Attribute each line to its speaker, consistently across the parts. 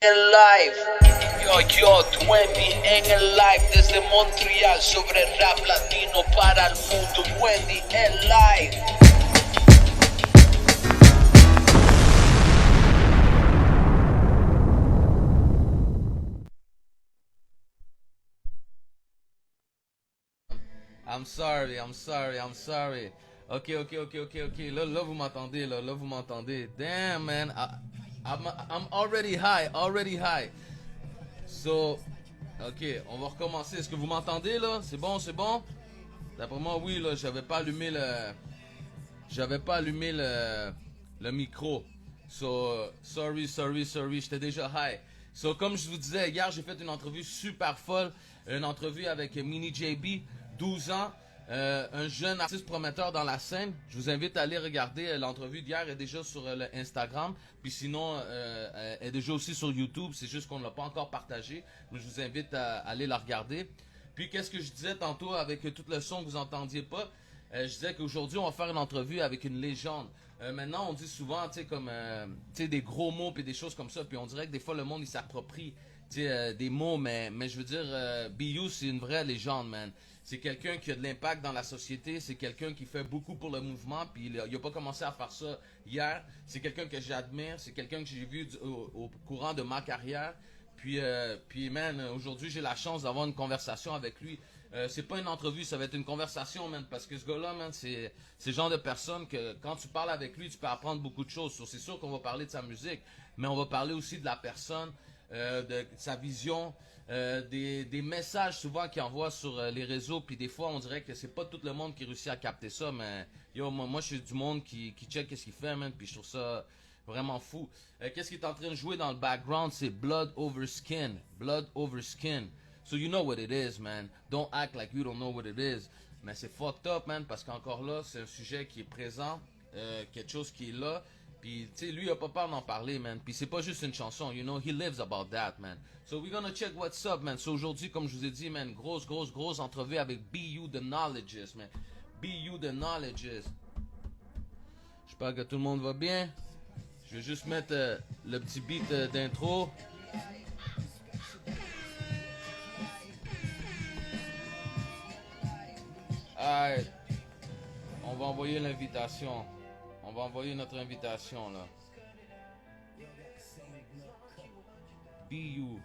Speaker 1: En live, yo, 20 en el live desde Montreal sobre rap latino para el mundo. 20 en live.
Speaker 2: I'm sorry. Ok. Là, vous m'entendez, là, vous m'entendez. Damn, man. I'm already high. So, ok, on va recommencer. Est-ce que vous m'entendez, là? C'est bon? D'après moi, oui, là, j'avais pas allumé le micro. So, sorry, j'étais déjà high. So, comme je vous disais, hier, j'ai fait une entrevue super folle. Une entrevue avec Mini JB, 12 ans. Un jeune artiste prometteur dans la scène. Je vous invite à aller regarder l'entrevue d'hier. Elle est déjà sur le Instagram. Puis sinon, elle est déjà aussi sur YouTube. C'est juste qu'on ne l'a pas encore partagé. Mais je vous invite à aller la regarder. Puis qu'est-ce que je disais tantôt avec tout le son que vous entendiez pas? Je disais qu'aujourd'hui, on va faire une entrevue avec une légende. Maintenant, on dit souvent, tu sais, comme, tu sais, des gros mots puis des choses comme ça. Puis on dirait que des fois, le monde, il s'approprie, tu sais, des mots. Mais je veux dire, BU, c'est une vraie légende, man. C'est quelqu'un qui a de l'impact dans la société. C'est quelqu'un qui fait beaucoup pour le mouvement. Puis il a pas commencé à faire ça hier. C'est quelqu'un que j'admire. C'est quelqu'un que j'ai vu au courant de ma carrière. Puis man, aujourd'hui, j'ai la chance d'avoir une conversation avec lui. C'est pas une entrevue, ça va être une conversation, man, parce que ce gars-là, man, c'est le genre de personne que quand tu parles avec lui, tu peux apprendre beaucoup de choses. C'est sûr qu'on va parler de sa musique, mais on va parler aussi de la personne, de sa vision, des messages souvent qu'il envoie sur les réseaux, puis des fois, on dirait que c'est pas tout le monde qui réussit à capter ça, mais yo, moi je suis du monde qui check qu'est-ce qu'il fait, man, puis je trouve ça vraiment fou. Qu'est-ce qu'il est en train de jouer dans le background? C'est Blood Over Skin. So you know what it is, man. Don't act like you don't know what it is. Mais c'est fucked up, man, parce qu'encore là, c'est un sujet qui est présent, quelque chose qui est là. Puis, tu sais, lui, il a pas peur d'en parler, man. Puis c'est pas juste une chanson, you know, he lives about that, man. So we're gonna check what's up, man. So aujourd'hui, comme je vous ai dit, man, grosse entrevue avec BU The Knowledges, man. BU The Knowledges. J'espère que tout le monde va bien. Je vais juste mettre le petit beat d'intro. Alright. On va envoyer l'invitation. On va envoyer notre invitation, là. BU.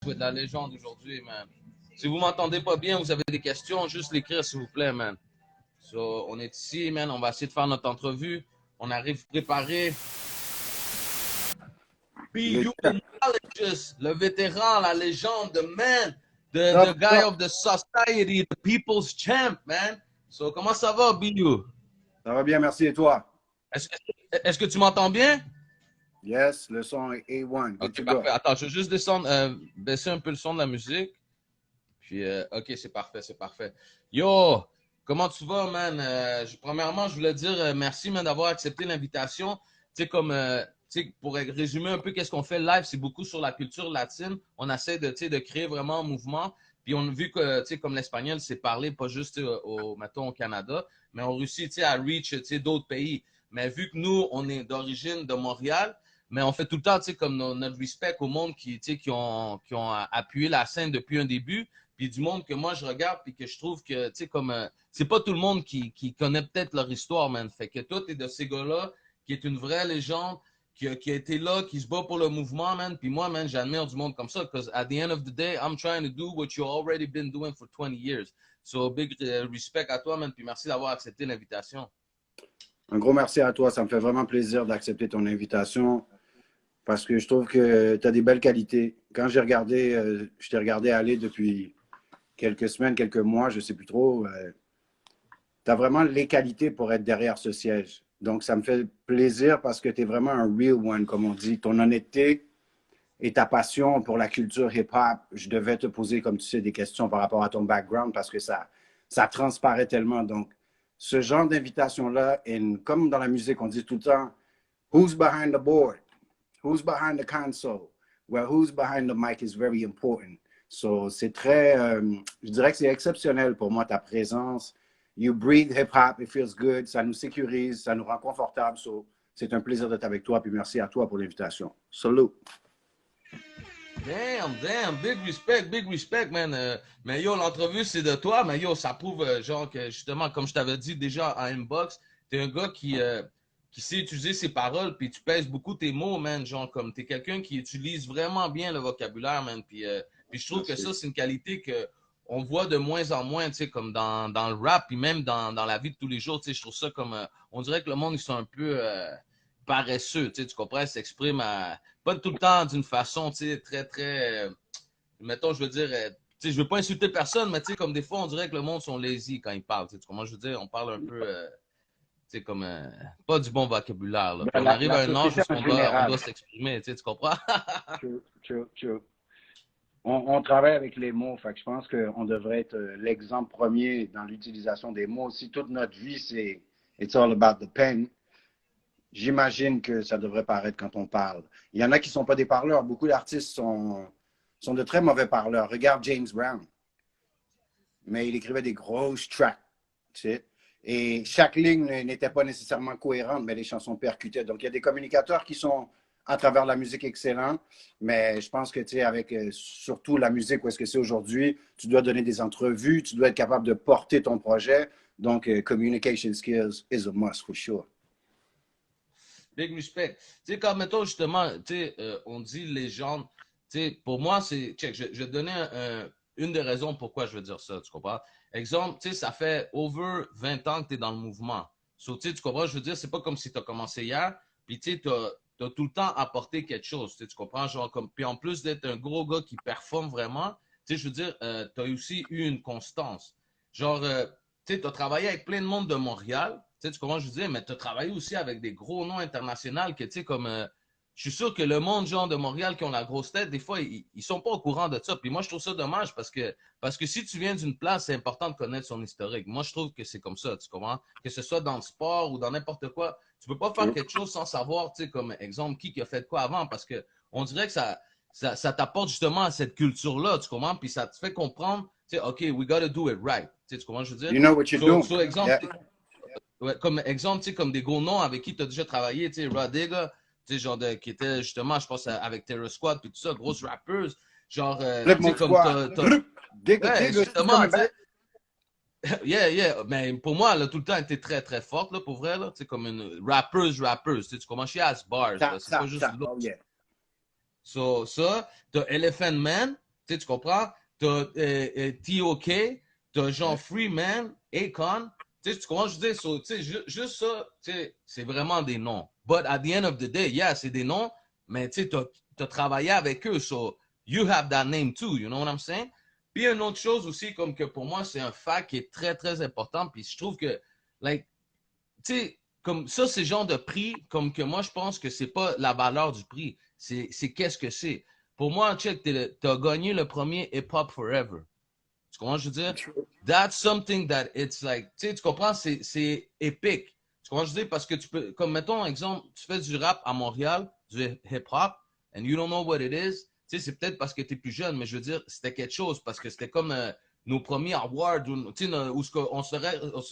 Speaker 2: De la légende aujourd'hui, man. Si vous m'entendez pas bien, vous avez des questions, juste l'écrire, s'il vous plaît, man. So, on est ici, man. On va essayer de faire notre entrevue. On arrive préparé. BU The Knowledges, le vétéran, la légende, the man, the guy of the society, the people's champ, man. So, comment ça va, BU?
Speaker 3: Ça va bien, merci. Et toi?
Speaker 2: Est-ce que tu m'entends bien?
Speaker 3: Yes, le son est A1.
Speaker 2: Ok, parfait. Attends, je vais juste descendre, baisser un peu le son de la musique. Puis, ok, c'est parfait. Yo, comment tu vas, man? Premièrement, je voulais dire merci, man, d'avoir accepté l'invitation. Tu sais, comme, tu sais, pour résumer un peu qu'est-ce qu'on fait live, c'est beaucoup sur la culture latine. On essaie de créer vraiment un mouvement. Puis on a vu que, tu sais, comme l'espagnol, c'est parlé pas juste mettons, au Canada, mais on réussit, tu sais, à reach, tu sais, d'autres pays. Mais vu que nous, on est d'origine de Montréal, mais on fait tout le temps, tu sais, comme notre respect au monde tu sais, qui ont appuyé la scène depuis un début, puis du monde que moi je regarde, puis que je trouve que, tu sais, comme, c'est pas tout le monde qui connaît peut-être leur histoire, man. Fait que toi, t'es de ces gars-là, qui est une vraie légende, qui a été là, qui se bat pour le mouvement, man. Puis moi, man, j'admire du monde comme ça, because at the end of the day, I'm trying to do what you've already been doing for 20 years. So, big respect à toi, man, puis merci d'avoir accepté l'invitation.
Speaker 3: Un gros merci à toi. Ça me fait vraiment plaisir d'accepter ton invitation parce que je trouve que tu as des belles qualités. Quand j'ai regardé, je t'ai regardé aller depuis quelques semaines, quelques mois, je ne sais plus trop. Tu as vraiment les qualités pour être derrière ce siège. Donc, ça me fait plaisir parce que tu es vraiment un real one, comme on dit. Ton honnêteté et ta passion pour la culture hip-hop, je devais te poser, comme tu sais, des questions par rapport à ton background parce que ça transparaît tellement. Donc, ce genre d'invitation-là, comme dans la musique, on dit tout le temps, who's behind the board? Who's behind the console? Well, who's behind the mic is very important. So, c'est très, je dirais que c'est exceptionnel pour moi, ta présence. You breathe hip-hop, it feels good, ça nous sécurise, ça nous rend confortable. So, c'est un plaisir d'être avec toi, puis merci à toi pour l'invitation. Salut!
Speaker 2: Big respect, man. Mais yo, l'entrevue, c'est de toi, mais yo, ça prouve, genre, que justement, comme je t'avais dit déjà en inbox, t'es un gars qui sait utiliser ses paroles, puis tu pèses beaucoup tes mots, man. Genre, comme t'es quelqu'un qui utilise vraiment bien le vocabulaire, man. Puis je trouve que ça,
Speaker 3: Merci.
Speaker 2: c'est une qualité que on voit de moins en moins, tu sais, comme dans le rap, puis même dans la vie de tous les jours, tu sais, je trouve ça comme, on dirait que le monde, ils sont un peu paresseux, tu sais, tu comprends, ils s'expriment pas tout le temps d'une façon, tu sais, mettons, je veux dire, tu sais, je veux pas insulter personne, mais tu sais, comme des fois, on dirait que le monde sont lazy quand ils parlent, tu sais, comment je veux dire, on parle un peu, tu sais, comme, pas du bon vocabulaire, là. Puis
Speaker 3: Ben,
Speaker 2: on arrive
Speaker 3: la
Speaker 2: à un âge où
Speaker 3: société en
Speaker 2: on
Speaker 3: général.
Speaker 2: doit s'exprimer, tu sais, tu comprends?
Speaker 3: True, true, true. On travaille avec les mots, fait que je pense qu'on devrait être l'exemple premier dans l'utilisation des mots. Si toute notre vie, c'est It's all about the pen, j'imagine que ça devrait paraître quand on parle. Il y en a qui ne sont pas des parleurs. Beaucoup d'artistes sont de très mauvais parleurs. Regarde James Brown. Mais il écrivait des grosses tracks, tu sais. Et chaque ligne n'était pas nécessairement cohérente, mais les chansons percutaient. Donc, il y a des communicateurs qui sont, à travers la musique, excellents. Mais je pense que, tu sais, avec surtout la musique, où est-ce que c'est aujourd'hui, tu dois donner des entrevues, tu dois être capable de porter ton projet. Donc, communication skills is a must, for sure.
Speaker 2: Big respect. Tu sais, comme mettons justement, tu sais, on dit légende. Tu sais, pour moi, c'est. Check, je vais te donner une des raisons pourquoi je veux dire ça, tu comprends? Exemple, tu sais, ça fait over 20 ans que tu es dans le mouvement. So, tu sais, tu comprends? Je veux dire, c'est pas comme si tu as commencé hier, puis tu sais, tu as tout le temps apporté quelque chose. Tu sais, tu comprends? Genre, comme, puis en plus d'être un gros gars qui performe vraiment, tu sais, je veux dire, tu as aussi eu une constance. Genre, tu sais, tu as travaillé avec plein de monde de Montréal. Tu sais, tu comprends, je veux dire, mais tu as travaillé aussi avec des gros noms internationaux que, tu sais, comme, je suis sûr que le monde, genre, de Montréal qui ont la grosse tête, des fois, ils sont pas au courant de ça. Puis moi, je trouve ça dommage parce que si tu viens d'une place, c'est important de connaître son historique. Moi, je trouve que c'est comme ça, tu comprends? Que ce soit dans le sport ou dans n'importe quoi, tu peux pas faire quelque chose sans savoir, tu sais, comme exemple, qui a fait quoi avant parce que on dirait que ça t'apporte justement à cette culture-là, tu comprends? Puis ça te fait comprendre, tu sais, OK, we gotta do it right. Tu sais, tu comprends, je veux dire?
Speaker 3: You know what you're doing.
Speaker 2: Exemple,
Speaker 3: Yeah.
Speaker 2: ouais, comme exemple, tu sais, comme des gros noms avec qui tu as déjà travaillé, tu sais, Rodiga, tu sais, genre, qui était justement, je pense, avec Terror Squad, puis tout ça, grosses rappers, genre,
Speaker 3: Flip
Speaker 2: tu sais,
Speaker 3: mon
Speaker 2: comme
Speaker 3: squad.
Speaker 2: ouais,
Speaker 3: Digga, c'est
Speaker 2: justement,
Speaker 3: coming
Speaker 2: tu sais,
Speaker 3: back.
Speaker 2: yeah, mais pour moi, elle a tout le temps été très, très forte, là, pour vrai, là, tu sais, comme une rappers, tu sais, tu commences chez As Bars, là, c'est pas juste
Speaker 3: Oh,
Speaker 2: l'autre.
Speaker 3: yeah.
Speaker 2: So, ça, t'as Elephant Man, tu comprends? T'as T.O.K., t'as Jean
Speaker 3: Yeah.
Speaker 2: Freeman, Akon. Tu comprends? Je veux dire, so, juste ça, c'est vraiment des noms. But at the end of the day, yeah, c'est des noms, mais tu as travaillé avec eux, so you have that name too, you know what I'm saying? Puis une autre chose aussi, comme que pour moi, c'est un fact qui est très, très important, puis je trouve que, like, tu sais, comme ça, c'est le genre de prix, comme que moi, je pense que c'est pas la valeur du prix, c'est qu'est-ce que c'est. Pour moi, check, t'as gagné le premier Hip Hop Forever. Tu comprends, je veux dire? That's something that it's like, tu sais, tu comprends, c'est épique. Tu comprends, je veux dire, parce que tu peux, comme mettons, exemple, tu fais du rap à Montréal, du hip-hop, and you don't know what it is, tu sais, c'est peut-être parce que tu es plus jeune, mais je veux dire, c'était quelque chose, parce que c'était comme nos premiers awards, tu sais, où on se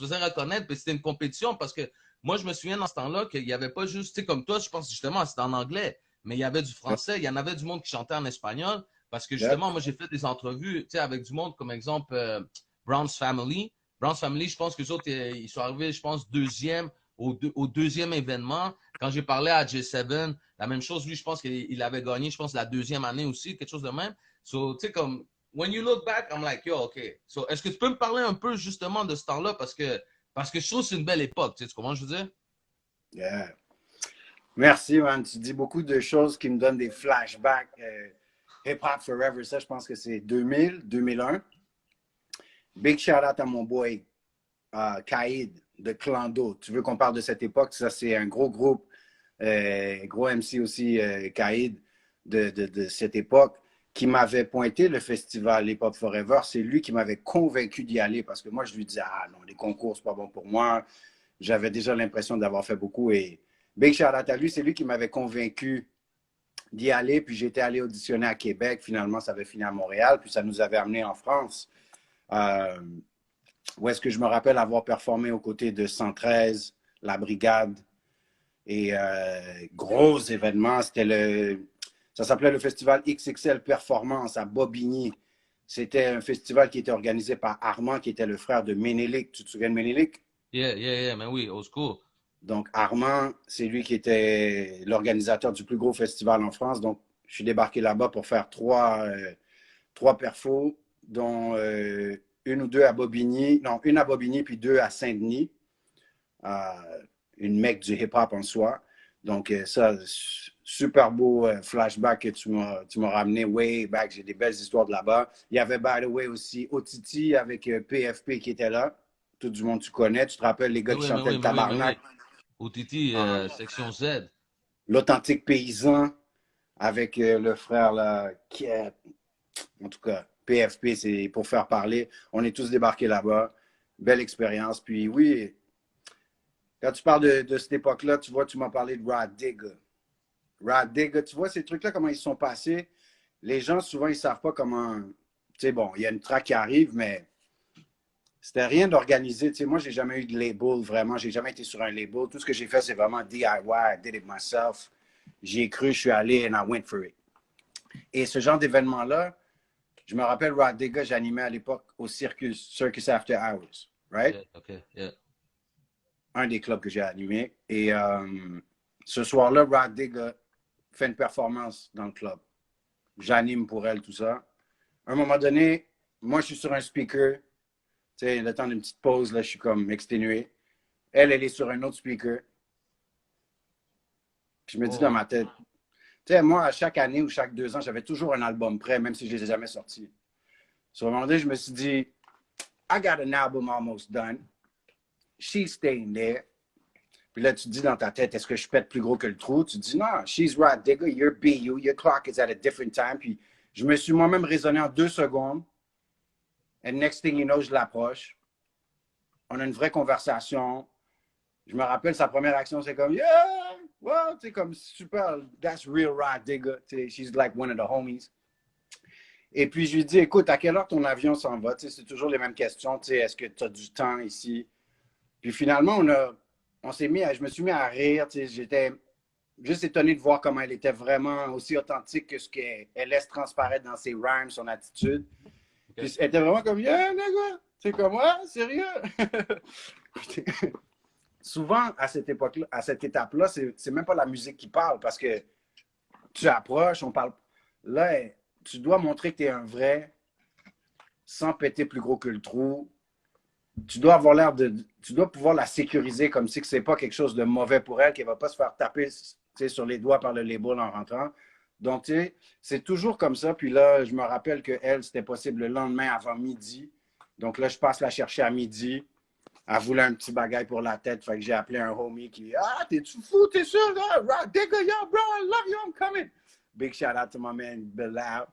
Speaker 2: faisait reconnaître, puis c'était une compétition, parce que moi, je me souviens dans ce temps-là qu'il n'y avait pas juste, tu sais, comme toi, je pense justement, c'était en anglais, mais il y avait du français, il y en avait du monde qui chantait en espagnol, parce que
Speaker 3: Yep.
Speaker 2: justement, moi, j'ai fait des entrevues, tu sais, avec du monde comme exemple Brown's Family. Brown's Family, je pense que les autres, ils sont arrivés, je pense, deuxième au deuxième événement. Quand j'ai parlé à J7, la même chose, lui, je pense qu'il avait gagné, je pense, la deuxième année aussi, quelque chose de même. So, tu sais, comme, when you look back, I'm like, yo, OK. So, est-ce que tu peux me parler un peu justement de ce temps-là? Parce que je trouve que c'est une belle époque, tu sais, comment je veux dire?
Speaker 3: Yeah. Merci, man. Tu dis beaucoup de choses qui me donnent des flashbacks. Hip Hop Forever, ça, je pense que c'est 2000, 2001. Big shout out à mon boy Kaïd de Clando. Tu veux qu'on parle de cette époque? Ça, c'est un gros groupe, gros MC aussi, Kaïd, de cette époque, qui m'avait pointé le festival Hip Hop Forever. C'est lui qui m'avait convaincu d'y aller parce que moi, je lui disais, ah non, les concours, c'est pas bon pour moi. J'avais déjà l'impression d'avoir fait beaucoup et Big shout out à lui, c'est lui qui m'avait convaincu d'y aller. Puis j'étais allé auditionner à Québec. Finalement, ça avait fini à Montréal. Puis ça nous avait amené en France. Euh, où est-ce que je me rappelle avoir performé aux côtés de 113, La Brigade et gros événements. Ça s'appelait le festival XXL Performance à Bobigny. C'était un festival qui était organisé par Armand, qui était le frère de Ménélique. Tu te souviens de Ménélique?
Speaker 2: Yeah, mais oui, old school.
Speaker 3: Donc, Armand, c'est lui qui était l'organisateur du plus gros festival en France. Donc, je suis débarqué là-bas pour faire trois perfos, dont une ou deux à Bobigny. Non, une à Bobigny, puis deux à Saint-Denis. Une mecque du hip-hop en soi. Donc, ça, super beau flashback que tu m'as ramené way back. J'ai des belles histoires de là-bas. Il y avait, by the way, aussi Otiti avec PFP qui était là. Tout du monde tu connais. Tu te rappelles les gars qui chantaient le tabarnak?
Speaker 2: OTT, section Z.
Speaker 3: L'authentique paysan avec le frère là, qui est, en tout cas, PFP, c'est pour faire parler. On est tous débarqués là-bas. Belle expérience. Puis oui, quand tu parles de cette époque-là, tu vois, tu m'as parlé de Rod Digger. Rod Digger, tu vois, ces trucs-là, comment ils se sont passés. Les gens, souvent, ils ne savent pas comment. Tu sais, bon, il y a une track qui arrive, mais c'était rien d'organisé. Tu sais, moi, j'ai jamais eu de label, vraiment. J'ai jamais été sur un label. Tout ce que j'ai fait, c'est vraiment DIY. I did it myself. J'y ai cru, je suis allé, and I went for it. Et ce genre d'événement-là, je me rappelle Rod Digger, j'animais à l'époque au Circus After Hours, right?
Speaker 2: Yeah, okay, yeah.
Speaker 3: Un des clubs que j'ai animé. Et ce soir-là, Rod Digger fait une performance dans le club. J'anime pour elle, tout ça. À un moment donné, moi, je suis sur un speaker. Tu sais, le temps d'une petite pause, là, je suis comme exténué. Elle est sur un autre speaker. Puis je me dis dans ma tête, tu sais, moi, à chaque année ou chaque 2 ans, j'avais toujours un album prêt, même si je ne les ai jamais sortis. Sur un moment donné, je me suis dit, I got an album almost done. She's staying there. Puis là, tu te dis dans ta tête, est-ce que je pète plus gros que le trou? Tu te dis, non, she's Rod Digger, you're BU, your clock is at a different time. Puis je me suis moi-même raisonné en 2 secondes. And next thing you know, je l'approche. On a une vraie conversation. Je me rappelle, sa première action, c'est comme, yeah, well, tu sais, comme super, that's real Rod Digger. She's like one of the homies. Et puis, je lui dis, écoute, à quelle heure ton avion s'en va? C'est toujours les mêmes questions. Est-ce que tu as du temps ici? Puis finalement, je me suis mis à rire. J'étais juste étonné de voir comment elle était vraiment aussi authentique que ce qu'elle laisse transparaître dans ses rhymes, son attitude. Puis elle était vraiment comme, yeah, nigga. C'est comme, ouais, sérieux? Souvent, à cette époque-là, à cette étape-là, c'est même pas la musique qui parle parce que tu approches, on parle. Là, tu dois montrer que tu es un vrai sans péter plus gros que le trou. Tu dois avoir l'air tu dois pouvoir la sécuriser comme si c'est pas quelque chose de mauvais pour elle, qu'elle va pas se faire taper sur les doigts par le label en rentrant. Donc, c'est toujours comme ça. Puis là, je me rappelle qu'elle, c'était possible le lendemain avant midi. Donc là, je passe la chercher à midi. Elle voulait un petit bagaille pour la tête. Fait que j'ai appelé un homie qui dit, ah, t'es-tu fou, t'es sûr? Rod Digger, yo, bro, I love you, I'm coming. Big shout out to my man, Bilal.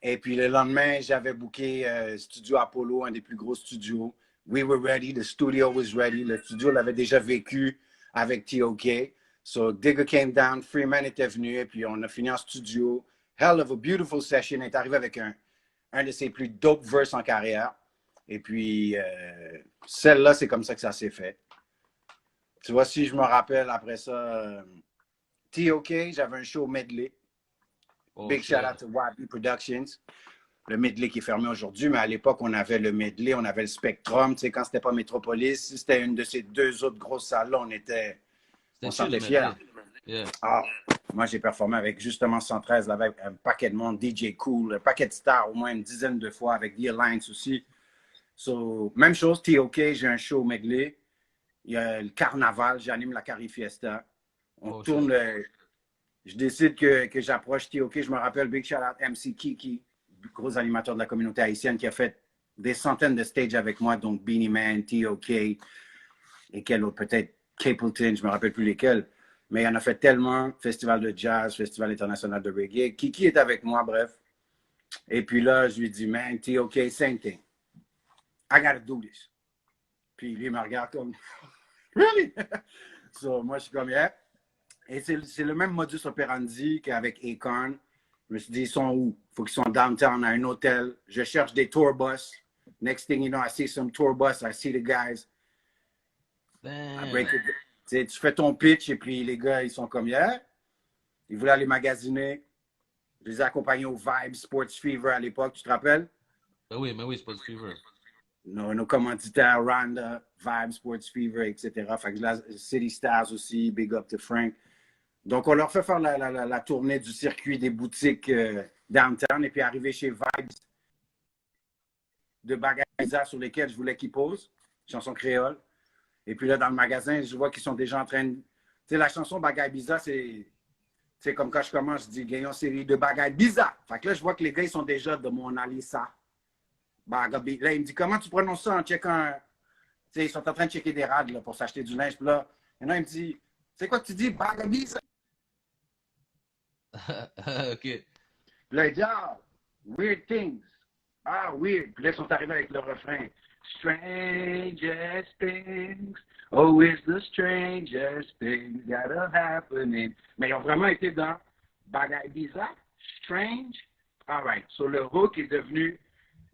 Speaker 3: Et puis le lendemain, j'avais booké Studio Apollo, un des plus gros studios. We were ready, the studio was ready. Le studio l'avait déjà vécu avec TOK. So Digger came down, Freeman était venu, et puis on a fini en studio. Hell of a beautiful session. Il est arrivé avec un de ses plus dope verses en carrière. Et puis, celle-là, c'est comme ça que ça s'est fait. Tu vois, si je me rappelle après ça, TOK, j'avais un show medley. Big shout out to YB Productions. Le medley qui est fermé aujourd'hui, mais à l'époque, on avait le medley, on avait le Spectrum. Tu sais, quand c'était pas Metropolis, si c'était une de ces 2 autres grosses salles-là, on sentait fiers.
Speaker 2: Yeah.
Speaker 3: Ah, moi, j'ai performé avec justement 113, là, avec un paquet de monde, DJ Cool, un paquet de stars, au moins une dizaine de fois, avec The Alliance aussi. So, même chose, TOK, j'ai un show medley. Il y a le carnaval, j'anime la Cari Fiesta. On tourne je décide que j'approche TOK. Je me rappelle Big Shout Out MC Kiki, gros animateur de la communauté haïtienne qui a fait des centaines de stages avec moi, donc Beanie Man, TOK et quel autre, peut-être Capleton, je me rappelle plus lesquels. Mais il en a fait tellement, Festival de jazz, Festival international de reggae. Kiki est avec moi, bref. Et puis là, je lui dis, man, TOK, same thing. I gotta do this. Puis lui, il me regarde comme, really? So, moi, je suis comme, yeah. Et c'est le même modus operandi qu'avec Akon. Je me suis dit, ils sont où? Il faut qu'ils soient downtown à un hôtel. Je cherche des tour bus. Next thing you know, I see some tour bus. I see the guys. I break it. Tu fais ton pitch et puis les gars, ils sont comme, yeah. Ils voulaient aller magasiner. Je les ai accompagnés au Vibe Sports Fever à l'époque, tu te rappelles?
Speaker 2: Mais oui, Sports Fever.
Speaker 3: Nos commanditaires, Randa, Vibe Sports Fever, etc. Fait que là, City Stars aussi, Big Up to Frank. Donc, on leur fait faire la tournée du circuit des boutiques downtown et puis arriver chez Vibes de Bagaïza sur lesquels je voulais qu'ils posent, chanson créole. Et puis là, dans le magasin, je vois qu'ils sont déjà en train de... Tu sais, la chanson Bagaille Bizarre, c'est comme quand je commence, je dis gagnons série de Bagaille Bizarre. Fait que là, je vois que les gars, ils sont déjà de mon Alissa. Là, il me dit comment tu prononces ça en checkant. Tu sais, ils sont en train de checker des rades là, pour s'acheter du linge. Puis là, il me dit c'est quoi que tu dis Bagaille Bizarre?
Speaker 2: OK.
Speaker 3: Puis là, il dit ah, weird things. Ah, weird. Puis là, ils sont arrivés avec le refrain. Strangest things, oh, it's the strangest things that are happening. Mais ils ont vraiment été dans Bagaille Bizarre, Strange. All right. So le hook est devenu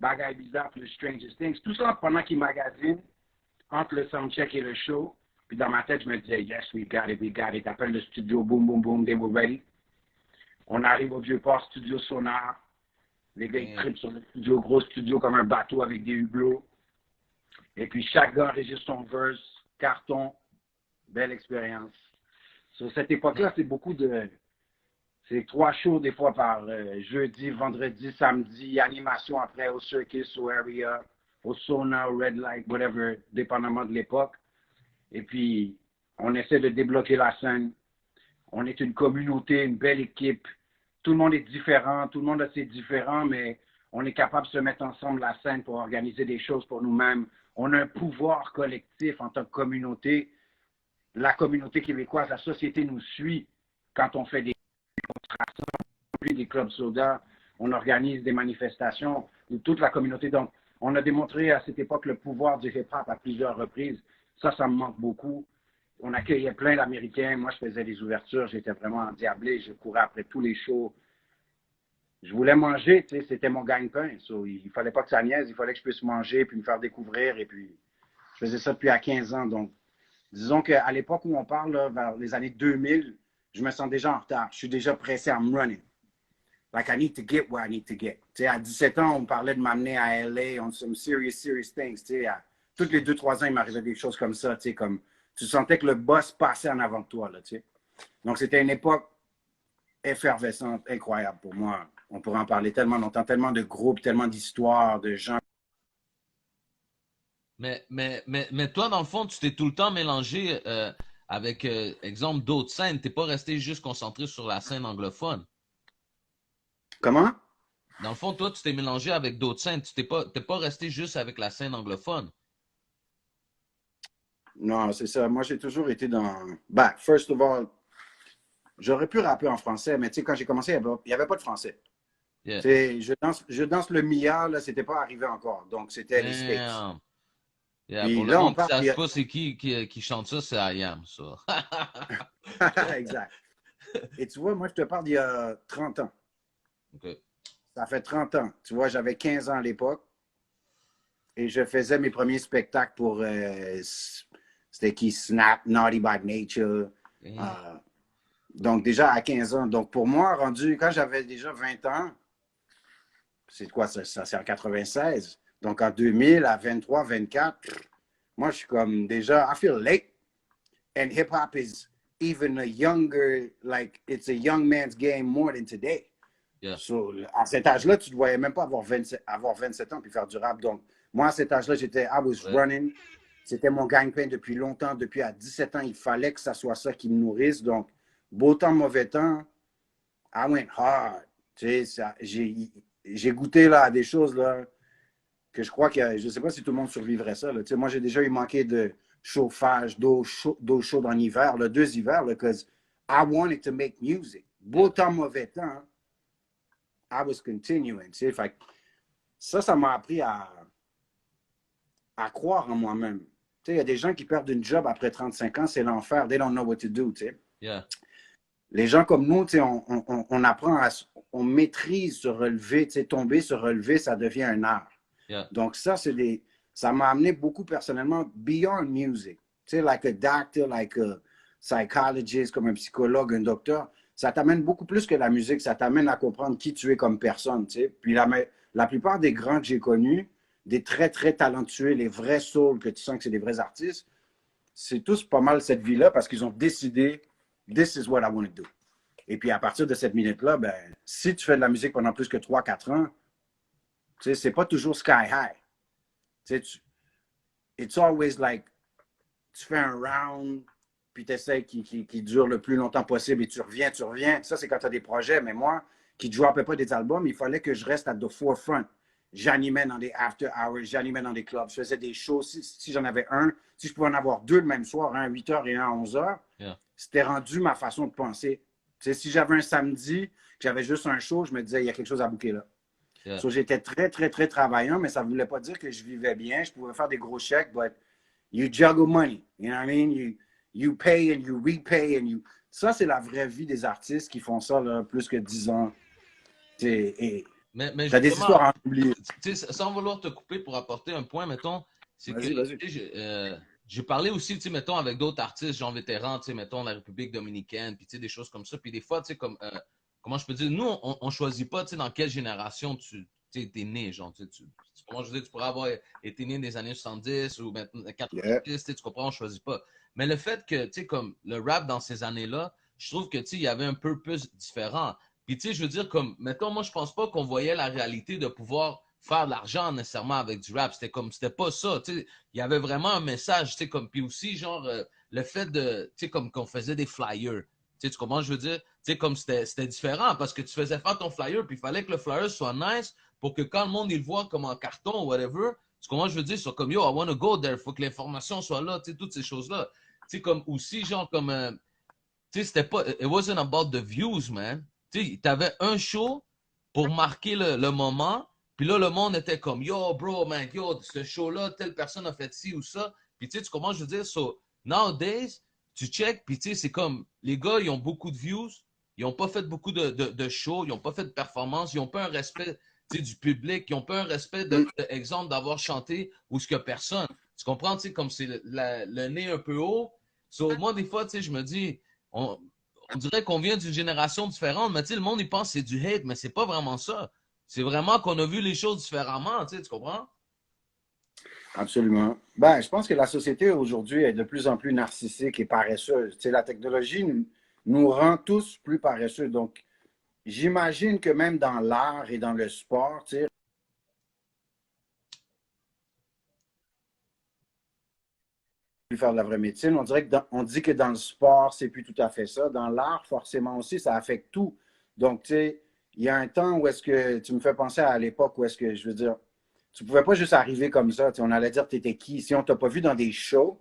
Speaker 3: Bagaille Bizarre plus Strangest Things. Tout ça pendant qu'ils magasinent, entre le soundcheck et le show. Puis dans ma tête, je me disais, yes, we got it, we got it. Appelle le studio, boom, boom, boom, they were ready. On arrive au Vieux-Port, studio Sonar. Les gars, ils trippent sur le studio, gros studio comme un bateau avec des hublots. Et puis, chaque gars enregistre son verse, carton, belle expérience. Sur cette époque-là, c'est beaucoup de... C'est 3 shows des fois par jeudi, vendredi, samedi, animation après au Circus, au Area, au Sauna, au Red Light, whatever, dépendamment de l'époque. Et puis, on essaie de débloquer la scène. On est une communauté, une belle équipe. Tout le monde est différent, tout le monde a ses différents, mais on est capable de se mettre ensemble la scène pour organiser des choses pour nous-mêmes. On a un pouvoir collectif en tant que communauté. La communauté québécoise, la société nous suit quand on fait des démonstrations, des clubs soda, on organise des manifestations, toute la communauté. Donc, on a démontré à cette époque le pouvoir du hip-hop à plusieurs reprises. Ça me manque beaucoup. On accueillait plein d'Américains. Moi, je faisais des ouvertures. J'étais vraiment endiablé. Je courais après tous les shows. Je voulais manger, tu sais, c'était mon gagne-pain. So, il fallait pas que ça niaise. Il fallait que je puisse manger puis me faire découvrir. Et puis, je faisais ça depuis à 15 ans. Donc, disons qu'à l'époque où on parle, là, vers les années 2000, je me sens déjà en retard. Je suis déjà pressé à me running. Like, I need to get where I need to get. Tu sais, à 17 ans, on me parlait de m'amener à LA on some serious things. Tu sais, tous les 2-3 ans, il m'arrivait des choses comme ça. Tu sais, comme tu sentais que le boss passait en avant de toi. Là, tu sais. Donc, c'était une époque effervescente, incroyable pour moi. On pourrait en parler tellement longtemps, tellement de groupes, tellement d'histoires, de gens.
Speaker 2: Mais toi, dans le fond, tu t'es tout le temps mélangé avec, exemple, d'autres scènes. Tu n'es pas resté juste concentré sur la scène anglophone.
Speaker 3: Comment?
Speaker 2: Dans le fond, toi, tu t'es mélangé avec d'autres scènes. Tu n'es pas resté juste avec la scène anglophone.
Speaker 3: Non, c'est ça. Moi, j'ai toujours été dans... Ben, first of all, j'aurais pu rapper en français, mais tu sais, quand j'ai commencé, il n'y avait pas de français.
Speaker 2: Yeah.
Speaker 3: Je danse le Mia, là, c'était pas arrivé encore. Donc, c'était les States.
Speaker 2: Yeah,
Speaker 3: Puis
Speaker 2: pour
Speaker 3: là,
Speaker 2: le
Speaker 3: on
Speaker 2: monde qui ne
Speaker 3: part...
Speaker 2: sache pas c'est qui chante ça, c'est I Am, ça.
Speaker 3: Exact. Et tu vois, moi, je te parle d'il y a 30 ans.
Speaker 2: Okay.
Speaker 3: Ça fait 30 ans. Tu vois, j'avais 15 ans à l'époque. Et je faisais mes premiers spectacles pour... c'était qui? Snap, Naughty by Nature. Donc, déjà à 15 ans. Donc, pour moi, rendu... Quand j'avais déjà 20 ans, c'est quoi ça? C'est en 96. Donc, en 2000, à 23, 24, moi, je suis comme déjà... I feel late. And hip-hop is even a younger... Like, it's a young man's game more than today.
Speaker 2: Yeah.
Speaker 3: So, à cet âge-là, tu ne dois même pas avoir 27 ans puis faire du rap. Donc, moi, à cet âge-là, j'étais I was running. C'était mon gagne-pain depuis longtemps. Depuis à 17 ans, il fallait que ça soit ça qui me nourrisse. Donc, beau temps, mauvais temps, I went hard. Tu sais, j'ai goûté là, à des choses là, que je crois que je ne sais pas si tout le monde survivrait ça. Là. Tu sais, moi, j'ai déjà eu manqué de chauffage, d'eau chaude en hiver, là, 2 hivers, because I wanted to make music. Beau temps, mauvais temps, I was continuing. Tu sais, fait, ça m'a appris à croire en moi-même. Tu sais, il y a des gens qui perdent une job après 35 ans, c'est l'enfer. They don't know what to do, tu sais.
Speaker 2: Yeah.
Speaker 3: Les gens comme nous, tu sais, on apprend on maîtrise se relever, tu sais, tomber, se relever, ça devient un art.
Speaker 2: Yeah.
Speaker 3: Donc ça m'a amené beaucoup personnellement beyond music. Tu sais, like a doctor, like a psychologist, comme un psychologue, un docteur. ça t'amène beaucoup plus que la musique. Ça t'amène à comprendre qui tu es comme personne, tu sais. Puis la plupart des grands que j'ai connus, des très, très talentueux, les vrais souls, que tu sens que c'est des vrais artistes, c'est tous pas mal cette vie-là parce qu'ils ont décidé « This is what I want to do ». Et puis, à partir de cette minute-là, ben, si tu fais de la musique pendant plus que 3-4 ans, tu sais, c'est pas toujours sky high. Tu sais, it's always like, tu fais un round, puis tu essaies qui dure le plus longtemps possible et tu reviens. Ça, c'est quand tu as des projets. Mais moi, qui ne droppais pas des albums, il fallait que je reste à the forefront. J'animais dans des after hours, j'animais dans des clubs, je faisais des shows. Si j'en avais un, si je pouvais en avoir deux le même soir, un à 8 h et un à 11 h, c'était rendu ma façon de penser. Tu sais, si j'avais un samedi, que j'avais juste un show, je me disais, il y a quelque chose à bouquer là. So, j'étais très, très, très travaillant, mais ça ne voulait pas dire que je vivais bien. Je pouvais faire des gros chèques, but you juggle money. You know what I mean? You pay and you repay. Ça, c'est la vraie vie des artistes qui font ça là, plus que 10 ans. Et
Speaker 2: Mais
Speaker 3: t'as des histoires à oublier.
Speaker 2: Sans vouloir te couper pour apporter un point, mettons, c'est que j'ai parlé aussi, mettons, avec d'autres artistes, genre vétérans, mettons, la République dominicaine, puis des choses comme ça. Puis des fois, comme, comment je peux dire, nous, on choisit pas, dans quelle génération tu es né, genre, comment je veux dire, tu pourrais avoir été né des années 70 ou maintenant 90, tu comprends, on choisit pas. Mais le fait que, comme le rap dans ces années-là, je trouve que, il y avait un purpose différent. Puis, je veux dire, comme, mettons, moi, je pense pas qu'on voyait la réalité de pouvoir faire de l'argent nécessairement avec du rap. C'était pas ça, il y avait vraiment un message, comme, puis aussi, genre, le fait de, comme qu'on faisait des flyers. Tu comprends, je veux dire, comme c'était différent parce que tu faisais faire ton flyer, puis il fallait que le flyer soit nice pour que quand le monde, il le voit comme en carton ou whatever, tu comprends, je veux dire, soit comme, yo, I want to go there, il faut que l'information soit là, toutes ces choses-là. Comme aussi, genre, comme, c'était pas, it wasn't about the views, man. Tu avais un show pour marquer le moment, puis là, le monde était comme, yo, bro, man, yo, ce show-là, telle personne a fait ci ou ça. Puis tu comprends, je veux dire, so, nowadays, tu check, puis c'est comme, les gars, ils ont beaucoup de views, ils n'ont pas fait beaucoup de shows, ils n'ont pas fait de performances, ils n'ont pas un respect du public, ils n'ont pas un respect exemple d'avoir chanté ou ce que personne. Tu comprends, comme c'est le nez un peu haut. So, moi, des fois, je me dis, on dirait qu'on vient d'une génération différente, mais le monde, il pense que c'est du hate, mais c'est pas vraiment ça. C'est vraiment qu'on a vu les choses différemment, tu comprends?
Speaker 3: Absolument. Ben, je pense que la société aujourd'hui est de plus en plus narcissique et paresseuse. La technologie nous rend tous plus paresseux. Donc, j'imagine que même dans l'art et dans le sport, faire de la vraie médecine. On dit que dans le sport, c'est plus tout à fait ça. Dans l'art, forcément aussi, ça affecte tout. Donc, tu sais, il y a un temps où est-ce que tu me fais penser à l'époque où est-ce que, je veux dire, tu pouvais pas juste arriver comme ça. On allait dire tu étais qui. Si on t'a pas vu dans des shows,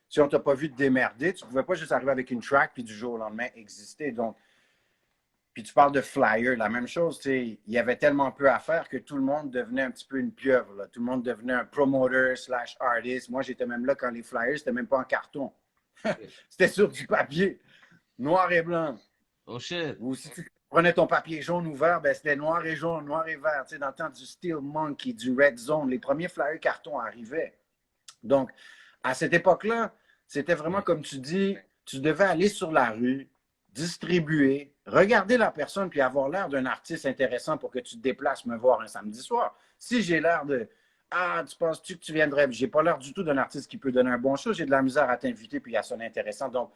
Speaker 3: si on t'a pas vu te démerder, tu pouvais pas juste arriver avec une track puis du jour au lendemain exister. Donc, puis tu parles de flyer, la même chose, il y avait tellement peu à faire que tout le monde devenait un petit peu une pieuvre. Là. Tout le monde devenait un promoter / artist. Moi, j'étais même là quand les flyers, c'était même pas en carton. C'était sur du papier, noir et blanc.
Speaker 2: Oh shit.
Speaker 3: Ou si tu prenais ton papier jaune ouvert, ben, c'était noir et jaune, noir et vert. Dans le temps du Steel Monkey, du Red Zone, les premiers flyers carton arrivaient. Donc, à cette époque-là, c'était vraiment comme tu dis, tu devais aller sur la rue, distribuer, regarder la personne puis avoir l'air d'un artiste intéressant pour que tu te déplaces me voir un samedi soir. Si j'ai l'air de « Ah, tu penses-tu que tu viendrais? » J'ai pas l'air du tout d'un artiste qui peut donner un bon show. J'ai de la misère à t'inviter puis à sonner intéressant. Donc,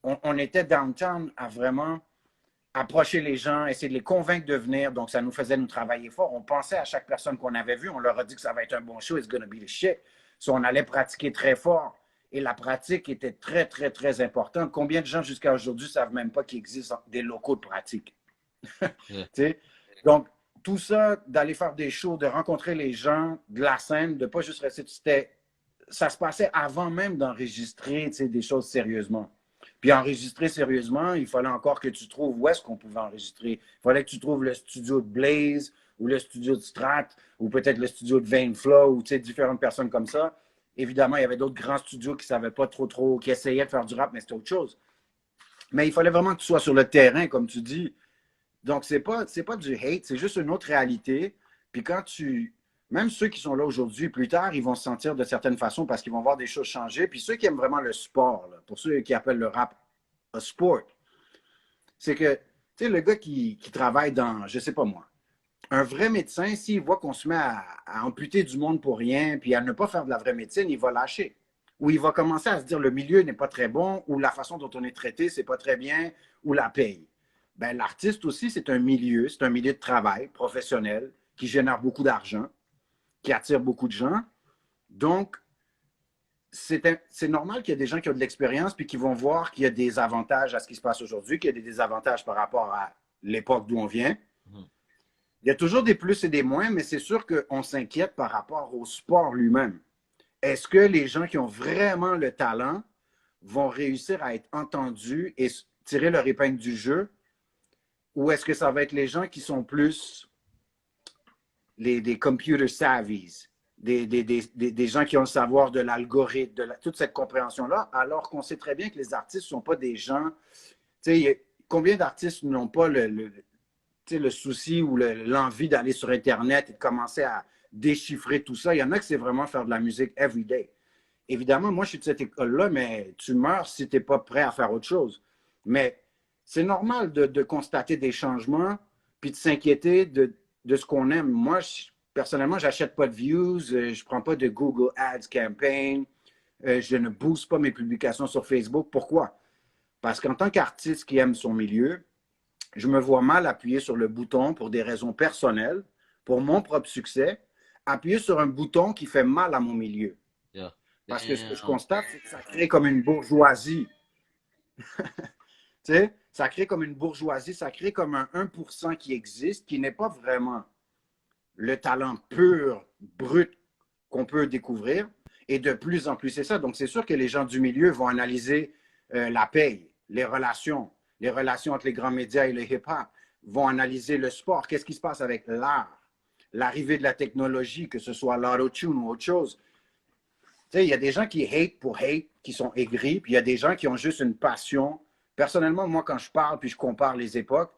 Speaker 3: on était downtown à vraiment approcher les gens, essayer de les convaincre de venir. Donc, ça nous faisait nous travailler fort. On pensait à chaque personne qu'on avait vue. On leur a dit que ça va être un bon show. It's gonna be the shit. So, on allait pratiquer très fort. Et la pratique était très, très, très importante. Combien de gens jusqu'à aujourd'hui ne savent même pas qu'il existe des locaux de pratique? Donc, tout ça, d'aller faire des shows, de rencontrer les gens de la scène, de ne pas juste rester... Ça se passait avant même d'enregistrer des choses sérieusement. Puis enregistrer sérieusement, il fallait encore que tu trouves où est-ce qu'on pouvait enregistrer. Il fallait que tu trouves le studio de Blaze ou le studio de Strat ou peut-être le studio de Vainflow ou différentes personnes comme ça. Évidemment, il y avait d'autres grands studios qui ne savaient pas trop, qui essayaient de faire du rap, mais c'était autre chose. Mais il fallait vraiment que tu sois sur le terrain, comme tu dis. Donc, c'est pas du hate, c'est juste une autre réalité. Puis quand même ceux qui sont là aujourd'hui, plus tard, ils vont se sentir de certaines façons parce qu'ils vont voir des choses changer. Puis ceux qui aiment vraiment le sport, là, pour ceux qui appellent le rap un sport, c'est que, tu sais, le gars qui travaille dans, je sais pas moi, un vrai médecin, s'il voit qu'on se met à amputer du monde pour rien, puis à ne pas faire de la vraie médecine, il va lâcher. Ou il va commencer à se dire le milieu n'est pas très bon, ou la façon dont on est traité, c'est pas très bien, ou la paye. Ben, l'artiste aussi, c'est un milieu de travail professionnel qui génère beaucoup d'argent, qui attire beaucoup de gens. Donc, c'est normal qu'il y ait des gens qui ont de l'expérience puis qui vont voir qu'il y a des avantages à ce qui se passe aujourd'hui, qu'il y a des désavantages par rapport à l'époque d'où on vient. Il y a toujours des plus et des moins, mais c'est sûr qu'on s'inquiète par rapport au sport lui-même. Est-ce que les gens qui ont vraiment le talent vont réussir à être entendus et tirer leur épingle du jeu? Ou est-ce que ça va être les gens qui sont plus des computer savvies, des gens qui ont le savoir de l'algorithme, toute cette compréhension-là, alors qu'on sait très bien que les artistes ne sont pas des gens... Tu sais, combien d'artistes n'ont pas le souci ou l'envie d'aller sur Internet et de commencer à déchiffrer tout ça? Il y en a que c'est vraiment faire de la musique every day. Évidemment, moi, je suis de cette école-là, mais tu meurs si tu n'es pas prêt à faire autre chose. Mais c'est normal de constater des changements puis de s'inquiéter de ce qu'on aime. Moi, personnellement, je n'achète pas de views, je ne prends pas de Google Ads campaign, je ne booste pas mes publications sur Facebook. Pourquoi? Parce qu'en tant qu'artiste qui aime son milieu, je me vois mal appuyer sur le bouton pour des raisons personnelles, pour mon propre succès, appuyer sur un bouton qui fait mal à mon milieu.
Speaker 2: Yeah.
Speaker 3: Parce que ce que je constate, c'est que ça crée comme une bourgeoisie. Tu sais, ça crée comme une bourgeoisie, ça crée comme un 1% qui existe, qui n'est pas vraiment le talent pur, brut qu'on peut découvrir. Et de plus en plus, c'est ça. Donc, c'est sûr que les gens du milieu vont analyser la paye, les relations entre les grands médias et le hip-hop, vont analyser le sport, qu'est-ce qui se passe avec l'art, l'arrivée de la technologie, que ce soit l'autotune ou autre chose. Tu sais, il y a des gens qui hate pour hate, qui sont aigris, puis il y a des gens qui ont juste une passion. Personnellement, moi, quand je parle puis je compare les époques,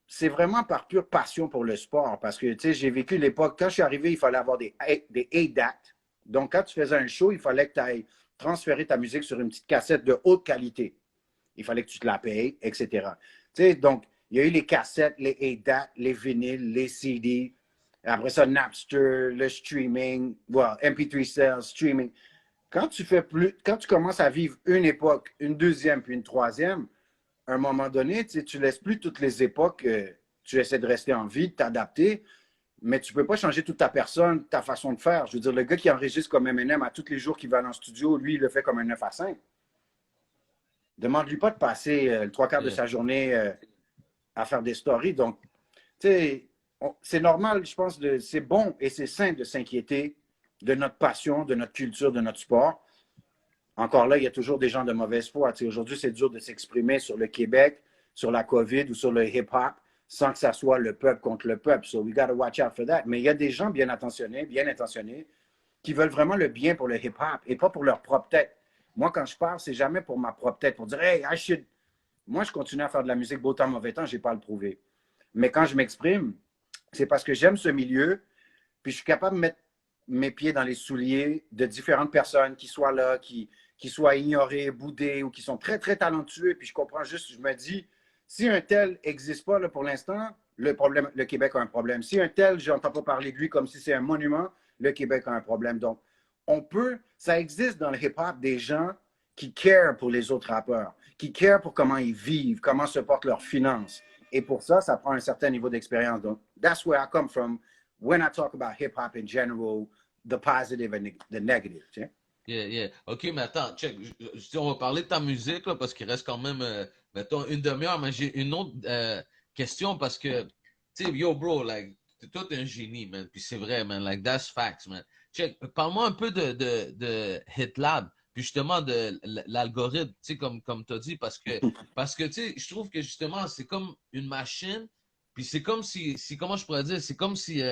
Speaker 3: c'est vraiment par pure passion pour le sport. Parce que, tu sais, j'ai vécu l'époque, quand je suis arrivé, il fallait avoir des ADAT. Donc, quand tu faisais un show, il fallait que tu ailles transférer ta musique sur une petite cassette de haute qualité. Il fallait que tu te la payes, etc. Tu sais, donc, il y a eu les cassettes, les ADAT, les vinyles, les CD. Après ça, Napster, le streaming, MP3 sales, streaming. Quand tu commences à vivre une époque, une deuxième, puis une troisième, à un moment donné, tu ne laisses plus toutes les époques, tu essaies de rester en vie, de t'adapter, mais tu ne peux pas changer toute ta personne, ta façon de faire. Je veux dire, le gars qui enregistre comme Eminem à tous les jours qu'il va dans le studio, lui, il le fait comme un 9 à 5. Demande-lui pas de passer le trois quarts de sa journée à faire des stories. Donc, tu sais, c'est normal, je pense, c'est bon et c'est sain de s'inquiéter de notre passion, de notre culture, de notre sport. Encore là, il y a toujours des gens de mauvaise foi. Tu sais, aujourd'hui, c'est dur de s'exprimer sur le Québec, sur la COVID ou sur le hip-hop sans que ça soit le peuple contre le peuple. So we got to watch out for that. Mais il y a des gens bien intentionnés, qui veulent vraiment le bien pour le hip-hop et pas pour leur propre tête. Moi, quand je parle, c'est jamais pour ma propre tête, pour dire « Hey, I should... » Moi, je continue à faire de la musique beau temps, mauvais temps, je n'ai pas à le prouver. Mais quand je m'exprime, c'est parce que j'aime ce milieu, puis je suis capable de mettre mes pieds dans les souliers de différentes personnes qui soient là, qui soient ignorées, boudées ou qui sont très, très talentueux. Puis je comprends juste, je me dis, si un tel n'existe pas là, pour l'instant, le Québec a un problème. Si un tel, je n'entends pas parler de lui comme si c'est un monument, le Québec a un problème. Donc, ça existe dans le hip-hop des gens qui care pour les autres rappeurs, qui care pour comment ils vivent, comment se portent leurs finances. Et pour ça, ça prend un certain niveau d'expérience. Donc, that's where I come from when I talk about hip-hop in general, the positive and the negative. Tu sais?
Speaker 2: Yeah. OK, mais attends, check. On va parler de ta musique, là, parce qu'il reste quand même, mettons, une demi-heure, mais j'ai une autre question parce que, tu sais, yo, bro, like, toi, t'es un génie, man. Puis c'est vrai, man. Like, that's facts, man. Check, parle-moi un peu de HitLab, puis justement de l'algorithme, tu sais, comme tu as dit, parce que, tu sais, je trouve que justement, c'est comme une machine, puis c'est comme si, comment je pourrais dire, c'est comme si,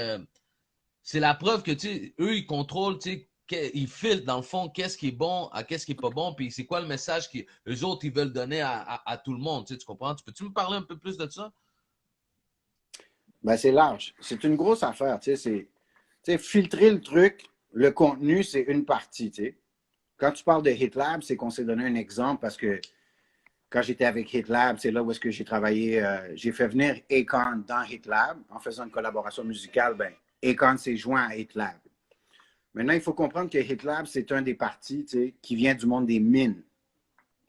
Speaker 2: c'est la preuve que, tu sais, eux, ils contrôlent, tu sais, ils filtrent, dans le fond, qu'est-ce qui est bon, à qu'est-ce qui est pas bon, puis c'est quoi le message qu'eux autres, ils veulent donner à tout le monde, tu sais, tu comprends? Peux-tu me parler un peu plus de ça?
Speaker 3: Ben, c'est large. C'est une grosse affaire, tu sais, filtrer le truc, le contenu, c'est une partie, tu sais. Quand tu parles de HitLab, c'est qu'on s'est donné un exemple parce que quand j'étais avec HitLab, c'est là où est-ce que j'ai travaillé. J'ai fait venir Akon dans HitLab en faisant une collaboration musicale. Ben, Akon s'est joint à HitLab. Maintenant, il faut comprendre que HitLab, c'est un des partis qui vient du monde des mines.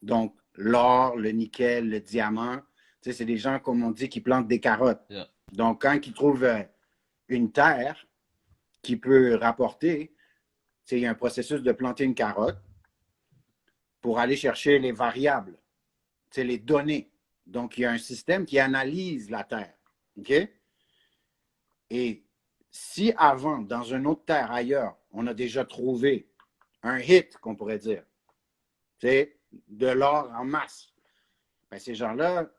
Speaker 3: Donc, l'or, le nickel, le diamant, c'est des gens, comme on dit, qui plantent des carottes.
Speaker 2: Yeah.
Speaker 3: Donc, quand ils trouvent une terre qui peut rapporter, il y a un processus de planter une carotte pour aller chercher les variables, les données. Donc, il y a un système qui analyse la terre. OK? Et si avant, dans une autre terre ailleurs, on a déjà trouvé un hit, qu'on pourrait dire, de l'or en masse, ben, ces gens-là,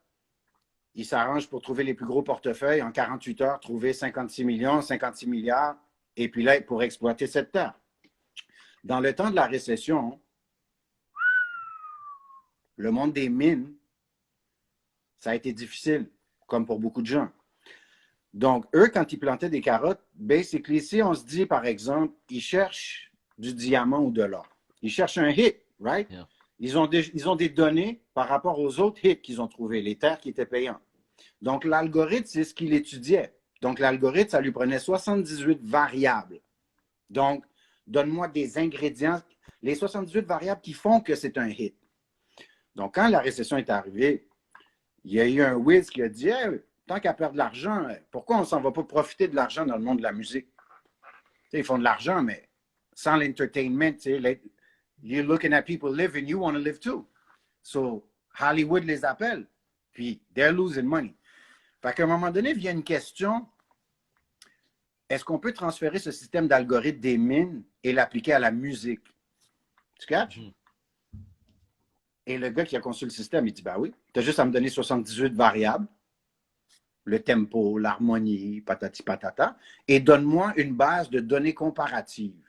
Speaker 3: ils s'arrangent pour trouver les plus gros portefeuilles en 48 heures, trouver 56 millions, 56 milliards, et puis là, pour exploiter cette terre. Dans le temps de la récession, le monde des mines, ça a été difficile, comme pour beaucoup de gens. Donc, eux, quand ils plantaient des carottes, basically, si on se dit, par exemple, ils cherchent du diamant ou de l'or, ils cherchent un hit, right?
Speaker 2: Yeah.
Speaker 3: Ils ont des données par rapport aux autres hits qu'ils ont trouvés, les terres qui étaient payantes. Donc, l'algorithme, c'est ce qu'il étudiait. Donc, l'algorithme, ça lui prenait 78 variables. Donc, donne-moi des ingrédients, les 78 variables qui font que c'est un hit. Donc, quand la récession est arrivée, il y a eu un whiz qui a dit hey, tant qu'à perdre de l'argent, pourquoi on ne s'en va pas profiter de l'argent dans le monde de la musique? T'sais, ils font de l'argent, mais sans l'entertainment, you're looking at people living, you want to live too. So, Hollywood les appelle, puis they're losing money. Fait qu'à un moment donné, vient une question, est-ce qu'on peut transférer ce système d'algorithme des mines et l'appliquer à la musique? Tu catches? Mm-hmm. Et le gars qui a conçu le système, il dit, ben oui, tu as juste à me donner 78 variables, le tempo, l'harmonie, patati patata, et donne-moi une base de données comparatives.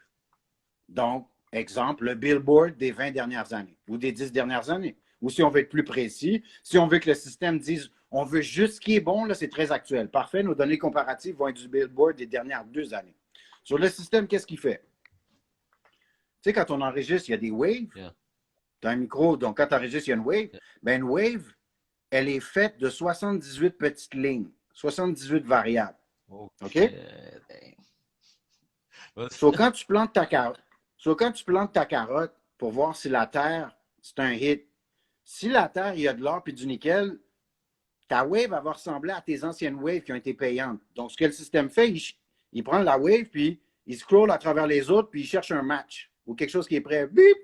Speaker 3: Donc, exemple, le Billboard des 20 dernières années ou des 10 dernières années. Ou si on veut être plus précis, si on veut que le système dise, on veut juste ce qui est bon, là, c'est très actuel. Parfait, nos données comparatives vont être du Billboard des dernières 2 années. Sur le système, qu'est-ce qu'il fait? Tu sais, quand on enregistre, il y a des waves. Yeah. Tu as un micro, donc quand tu enregistres, il y a une wave. Yeah. Ben, une wave, elle est faite de 78 petites lignes, 78 variables. OK? So, quand tu plantes ta carotte, pour voir si la terre, c'est un hit, si la terre, il y a de l'or et du nickel, ta wave va ressembler à tes anciennes waves qui ont été payantes. Donc, ce que le système fait, il prend la wave, puis il scroll à travers les autres, puis il cherche un match ou quelque chose qui est prêt. Bip!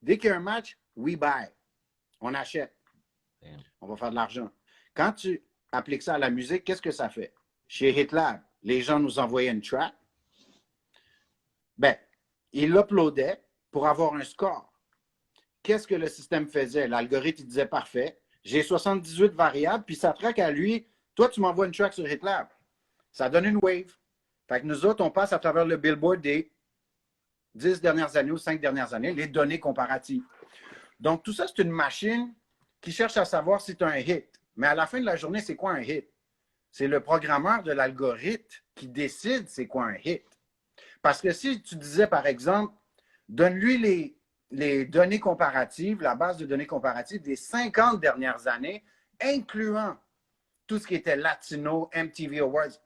Speaker 3: Dès qu'il y a un match, we buy. On achète. Damn. On va faire de l'argent. Quand tu appliques ça à la musique, qu'est-ce que ça fait? Chez HitLab, les gens nous envoyaient une track. Ben, ils l'uploadaient pour avoir un score. Qu'est-ce que le système faisait? L'algorithme, il disait parfait. J'ai 78 variables, puis ça traque à lui. Toi, tu m'envoies une track sur HitLab. Ça donne une wave. Fait que nous autres, on passe à travers le Billboard des 10 dernières années ou 5 dernières années, les données comparatives. Donc, tout ça, c'est une machine qui cherche à savoir si tu as un hit. Mais à la fin de la journée, c'est quoi un hit? C'est le programmeur de l'algorithme qui décide c'est quoi un hit. Parce que si tu disais, par exemple, donne-lui les données comparatives, la base de données comparatives des 50 dernières années, incluant tout ce qui était Latino, MTV Awards,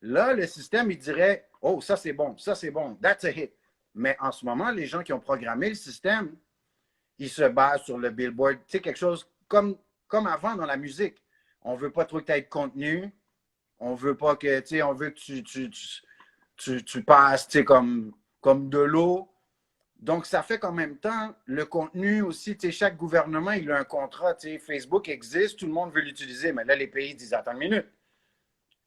Speaker 3: là, le système, il dirait, oh, ça c'est bon, that's a hit. Mais en ce moment, les gens qui ont programmé le système, ils se basent sur le Billboard. Tu sais, quelque chose comme avant dans la musique. On ne veut pas trop que tu aies de contenu. On veut pas que, tu sais, on veut que tu passes, tu sais, comme de l'eau. Donc, ça fait qu'en même temps, le contenu aussi, tu sais, chaque gouvernement, il a un contrat. Tu sais, Facebook existe, tout le monde veut l'utiliser. Mais là, les pays disent, attends une minute.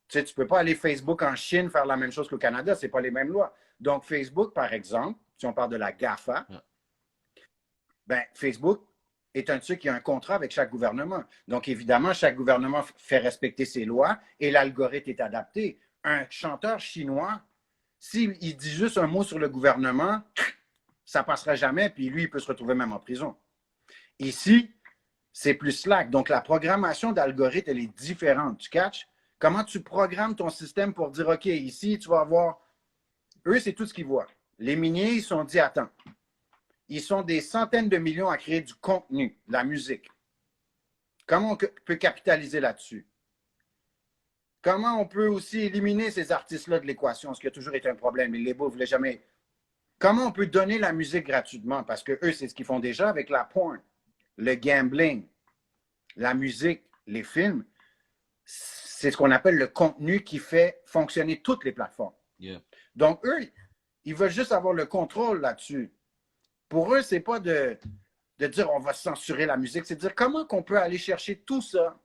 Speaker 3: Tu sais, tu ne peux pas aller Facebook en Chine faire la même chose qu'au Canada. Ce n'est pas les mêmes lois. Donc, Facebook, par exemple, si on parle de la GAFA, ben, Facebook est un truc qui a un contrat avec chaque gouvernement. Donc, évidemment, chaque gouvernement fait respecter ses lois et l'algorithme est adapté. Un chanteur chinois, s'il dit juste un mot sur le gouvernement, ça ne passera jamais, puis lui, il peut se retrouver même en prison. Ici, c'est plus slack. Donc, la programmation d'algorithme, elle est différente. Tu catches? Comment tu programmes ton système pour dire, OK, ici, tu vas avoir... Eux, c'est tout ce qu'ils voient. Les miniers, ils sont dit, attends, ils sont des centaines de millions à créer du contenu, de la musique. Comment on peut capitaliser là-dessus? Comment on peut aussi éliminer ces artistes-là de l'équation, ce qui a toujours été un problème. Les labels ne voulaient jamais. Comment on peut donner la musique gratuitement? Parce que eux, c'est ce qu'ils font déjà avec la porn, le gambling, la musique, les films. C'est ce qu'on appelle le contenu qui fait fonctionner toutes les plateformes.
Speaker 2: Yeah.
Speaker 3: Donc, eux, ils veulent juste avoir le contrôle là-dessus. Pour eux, ce n'est pas de dire on va censurer la musique, c'est de dire comment qu'on peut aller chercher tout ça,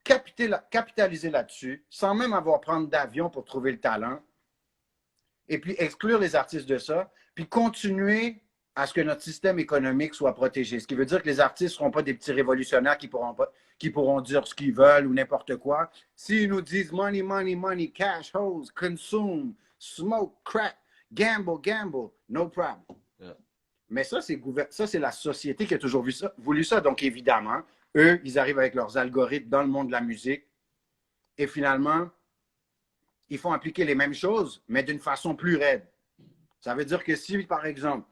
Speaker 3: capitaliser là-dessus, sans même avoir à prendre d'avion pour trouver le talent, et puis exclure les artistes de ça, puis continuer à ce que notre système économique soit protégé. Ce qui veut dire que les artistes ne seront pas des petits révolutionnaires qui pourront dire ce qu'ils veulent ou n'importe quoi. S'ils nous disent money, money, money, cash, hose, consume, smoke, crack, gamble, gamble, no problem.
Speaker 2: Yeah.
Speaker 3: Mais ça, c'est la société qui a toujours voulu ça. Donc, évidemment, eux, ils arrivent avec leurs algorithmes dans le monde de la musique et finalement, ils font appliquer les mêmes choses, mais d'une façon plus raide. Ça veut dire que si, par exemple,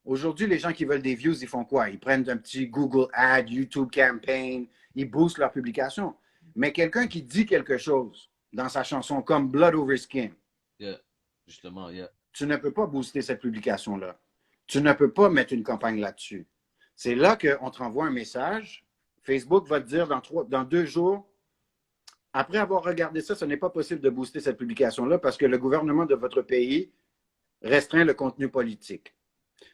Speaker 3: aujourd'hui, les gens qui veulent des views, ils font quoi? Ils prennent un petit Google Ad, YouTube Campaign, ils boostent leur publication. Mais quelqu'un qui dit quelque chose dans sa chanson comme Blood Over Skin,
Speaker 2: Yeah. Justement, yeah.
Speaker 3: tu ne peux pas booster cette publication-là. Tu ne peux pas mettre une campagne là-dessus. C'est là qu'on te renvoie un message. Facebook va te dire dans 2 jours, après avoir regardé ça, ce n'est pas possible de booster cette publication-là parce que le gouvernement de votre pays restreint le contenu politique.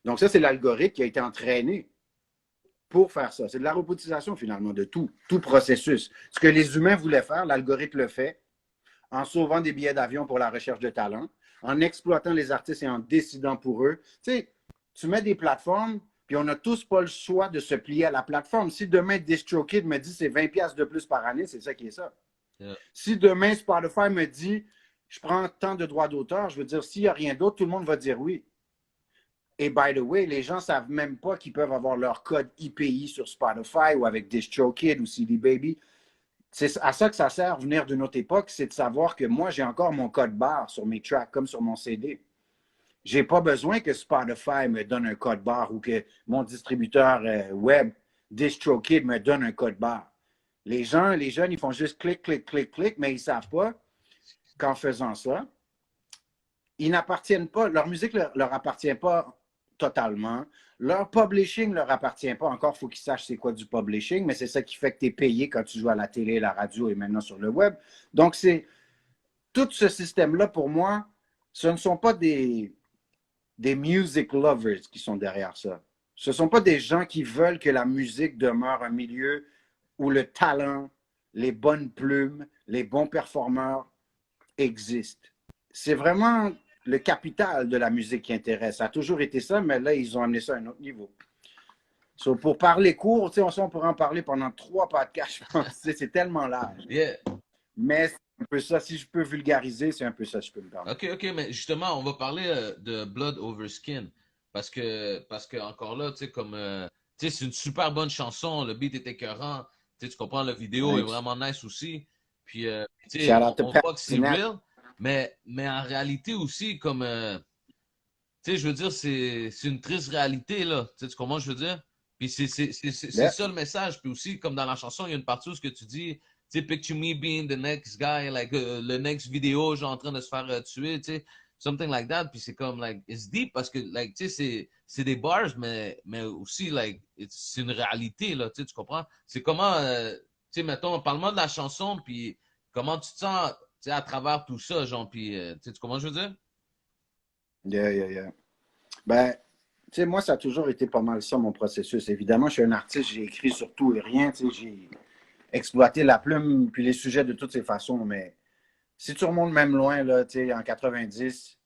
Speaker 3: Donc ça, c'est l'algorithme qui a été entraîné pour faire ça. C'est de la robotisation finalement de tout processus. Ce que les humains voulaient faire, l'algorithme le fait en sauvant des billets d'avion pour la recherche de talent, en exploitant les artistes et en décidant pour eux. Tu sais, tu mets des plateformes, puis on n'a tous pas le choix de se plier à la plateforme. Si demain DistroKid me dit c'est 20$ de plus par année, c'est ça qui est ça. Yeah. Si demain Spotify me dit je prends tant de droits d'auteur, je veux dire, s'il n'y a rien d'autre, tout le monde va dire oui. Et by the way, les gens ne savent même pas qu'ils peuvent avoir leur code IPI sur Spotify ou avec DistroKid ou CD Baby. C'est à ça que ça sert, venir d'une autre époque, c'est de savoir que moi, j'ai encore mon code barre sur mes tracks, comme sur mon CD. Je n'ai pas besoin que Spotify me donne un code barre ou que mon distributeur web, DistroKid, me donne un code barre. Les jeunes, ils font juste clic, clic, clic, clic, mais ils ne savent pas qu'en faisant ça, ils n'appartiennent pas, leur musique ne leur appartient pas totalement. Leur publishing ne leur appartient pas encore. Il faut qu'ils sachent c'est quoi du publishing, mais c'est ça qui fait que tu es payé quand tu joues à la télé, la radio et maintenant sur le web. Donc, c'est tout ce système-là, pour moi, ce ne sont pas des music lovers qui sont derrière ça. Ce ne sont pas des gens qui veulent que la musique demeure un milieu où le talent, les bonnes plumes, les bons performeurs existent. C'est vraiment le capital de la musique qui intéresse. Ça a toujours été ça, mais là, ils ont amené ça à un autre niveau. So, pour parler court, on pourrait en parler pendant 3 podcasts, je pense. C'est tellement large.
Speaker 2: Yeah.
Speaker 3: Mais c'est un peu ça. Si je peux vulgariser, c'est un peu ça, je peux me permettre.
Speaker 2: OK, mais justement, on va parler de Blood Over Skin. Parce que encore là, tu sais, comme c'est une super bonne chanson, le beat est écœurant. Tu comprends, la vidéo est vraiment nice aussi. Puis, on voit que c'est real. Mais en réalité aussi, comme, tu sais, je veux dire, c'est une triste réalité, là. Tu comprends, je veux dire? Puis c'est ça le message. Puis aussi, comme dans la chanson, il y a une partie où ce que tu dis, tu sais, picture me being the next guy, like, le next vidéo, genre en train de se faire tuer, tu sais, something like that. Puis c'est comme, like, it's deep parce que, like, tu sais, c'est des bars, mais aussi, like, c'est une réalité, là, tu comprends? C'est comment, tu sais, mettons, parle-moi de la chanson, puis comment tu te sens, tu sais, à travers tout ça, genre, puis, tu sais, comment je veux dire?
Speaker 3: Yeah. Ben, tu sais, moi, ça a toujours été pas mal ça, mon processus. Évidemment, je suis un artiste, j'ai écrit sur tout et rien, tu sais, j'ai exploité la plume puis les sujets de toutes ces façons, mais si tu remontes même loin, là, tu sais, en 90,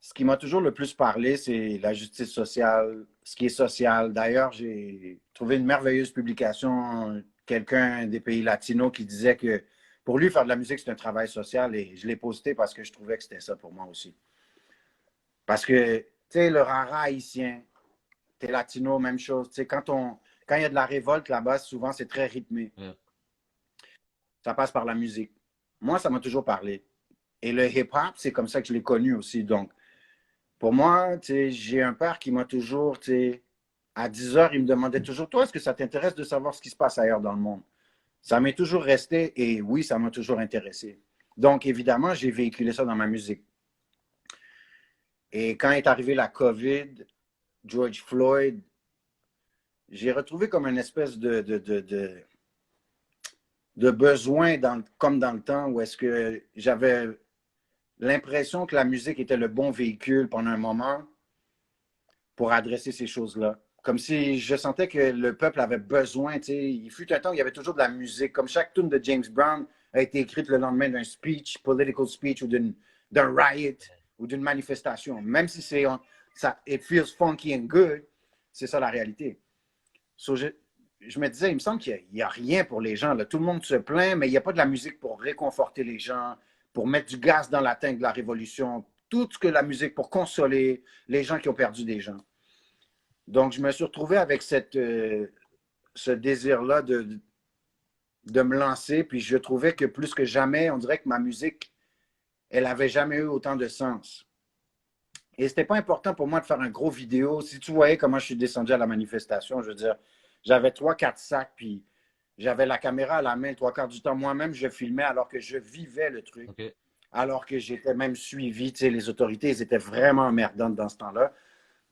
Speaker 3: ce qui m'a toujours le plus parlé, c'est la justice sociale, ce qui est social. D'ailleurs, j'ai trouvé une merveilleuse publication, quelqu'un des pays latinos qui disait que pour lui, faire de la musique, c'est un travail social et je l'ai posté parce que je trouvais que c'était ça pour moi aussi. Parce que, tu sais, le rara haïtien, t'es latino, même chose. Tu sais, quand il y a de la révolte là-bas, souvent, c'est très rythmé. Yeah. Ça passe par la musique. Moi, ça m'a toujours parlé. Et le hip-hop, c'est comme ça que je l'ai connu aussi. Donc, pour moi, tu sais, j'ai un père qui m'a toujours, tu sais, à 10 heures, il me demandait toujours, toi, est-ce que ça t'intéresse de savoir ce qui se passe ailleurs dans le monde? Ça m'est toujours resté et oui, ça m'a toujours intéressé. Donc, évidemment, j'ai véhiculé ça dans ma musique. Et quand est arrivée la COVID, George Floyd, j'ai retrouvé comme une espèce de besoin, comme dans le temps, où est-ce que j'avais l'impression que la musique était le bon véhicule pendant un moment pour adresser ces choses-là. Comme si je sentais que le peuple avait besoin, tu sais, il fut un temps où il y avait toujours de la musique, comme chaque tune de James Brown a été écrite le lendemain d'un speech, political speech ou d'un riot ou d'une manifestation. Même si c'est ça, it feels funky and good, c'est ça la réalité. So, je me disais, il me semble qu'il n'y a, rien pour les gens. Là. Tout le monde se plaint, mais il n'y a pas de la musique pour réconforter les gens, pour mettre du gaz dans la tank de la révolution, tout ce que la musique pour consoler les gens qui ont perdu des gens. Donc, je me suis retrouvé avec ce désir-là de me lancer, puis je trouvais que plus que jamais, on dirait que ma musique, elle n'avait jamais eu autant de sens. Et c'était pas important pour moi de faire un gros vidéo. Si tu voyais comment je suis descendu à la manifestation, je veux dire, j'avais 3-4 sacs, puis j'avais la caméra à la main 3 quarts du temps. Moi-même, je filmais alors que je vivais le truc. Okay. Alors que j'étais même suivi. Tu sais, les autorités, ils étaient vraiment emmerdantes dans ce temps-là.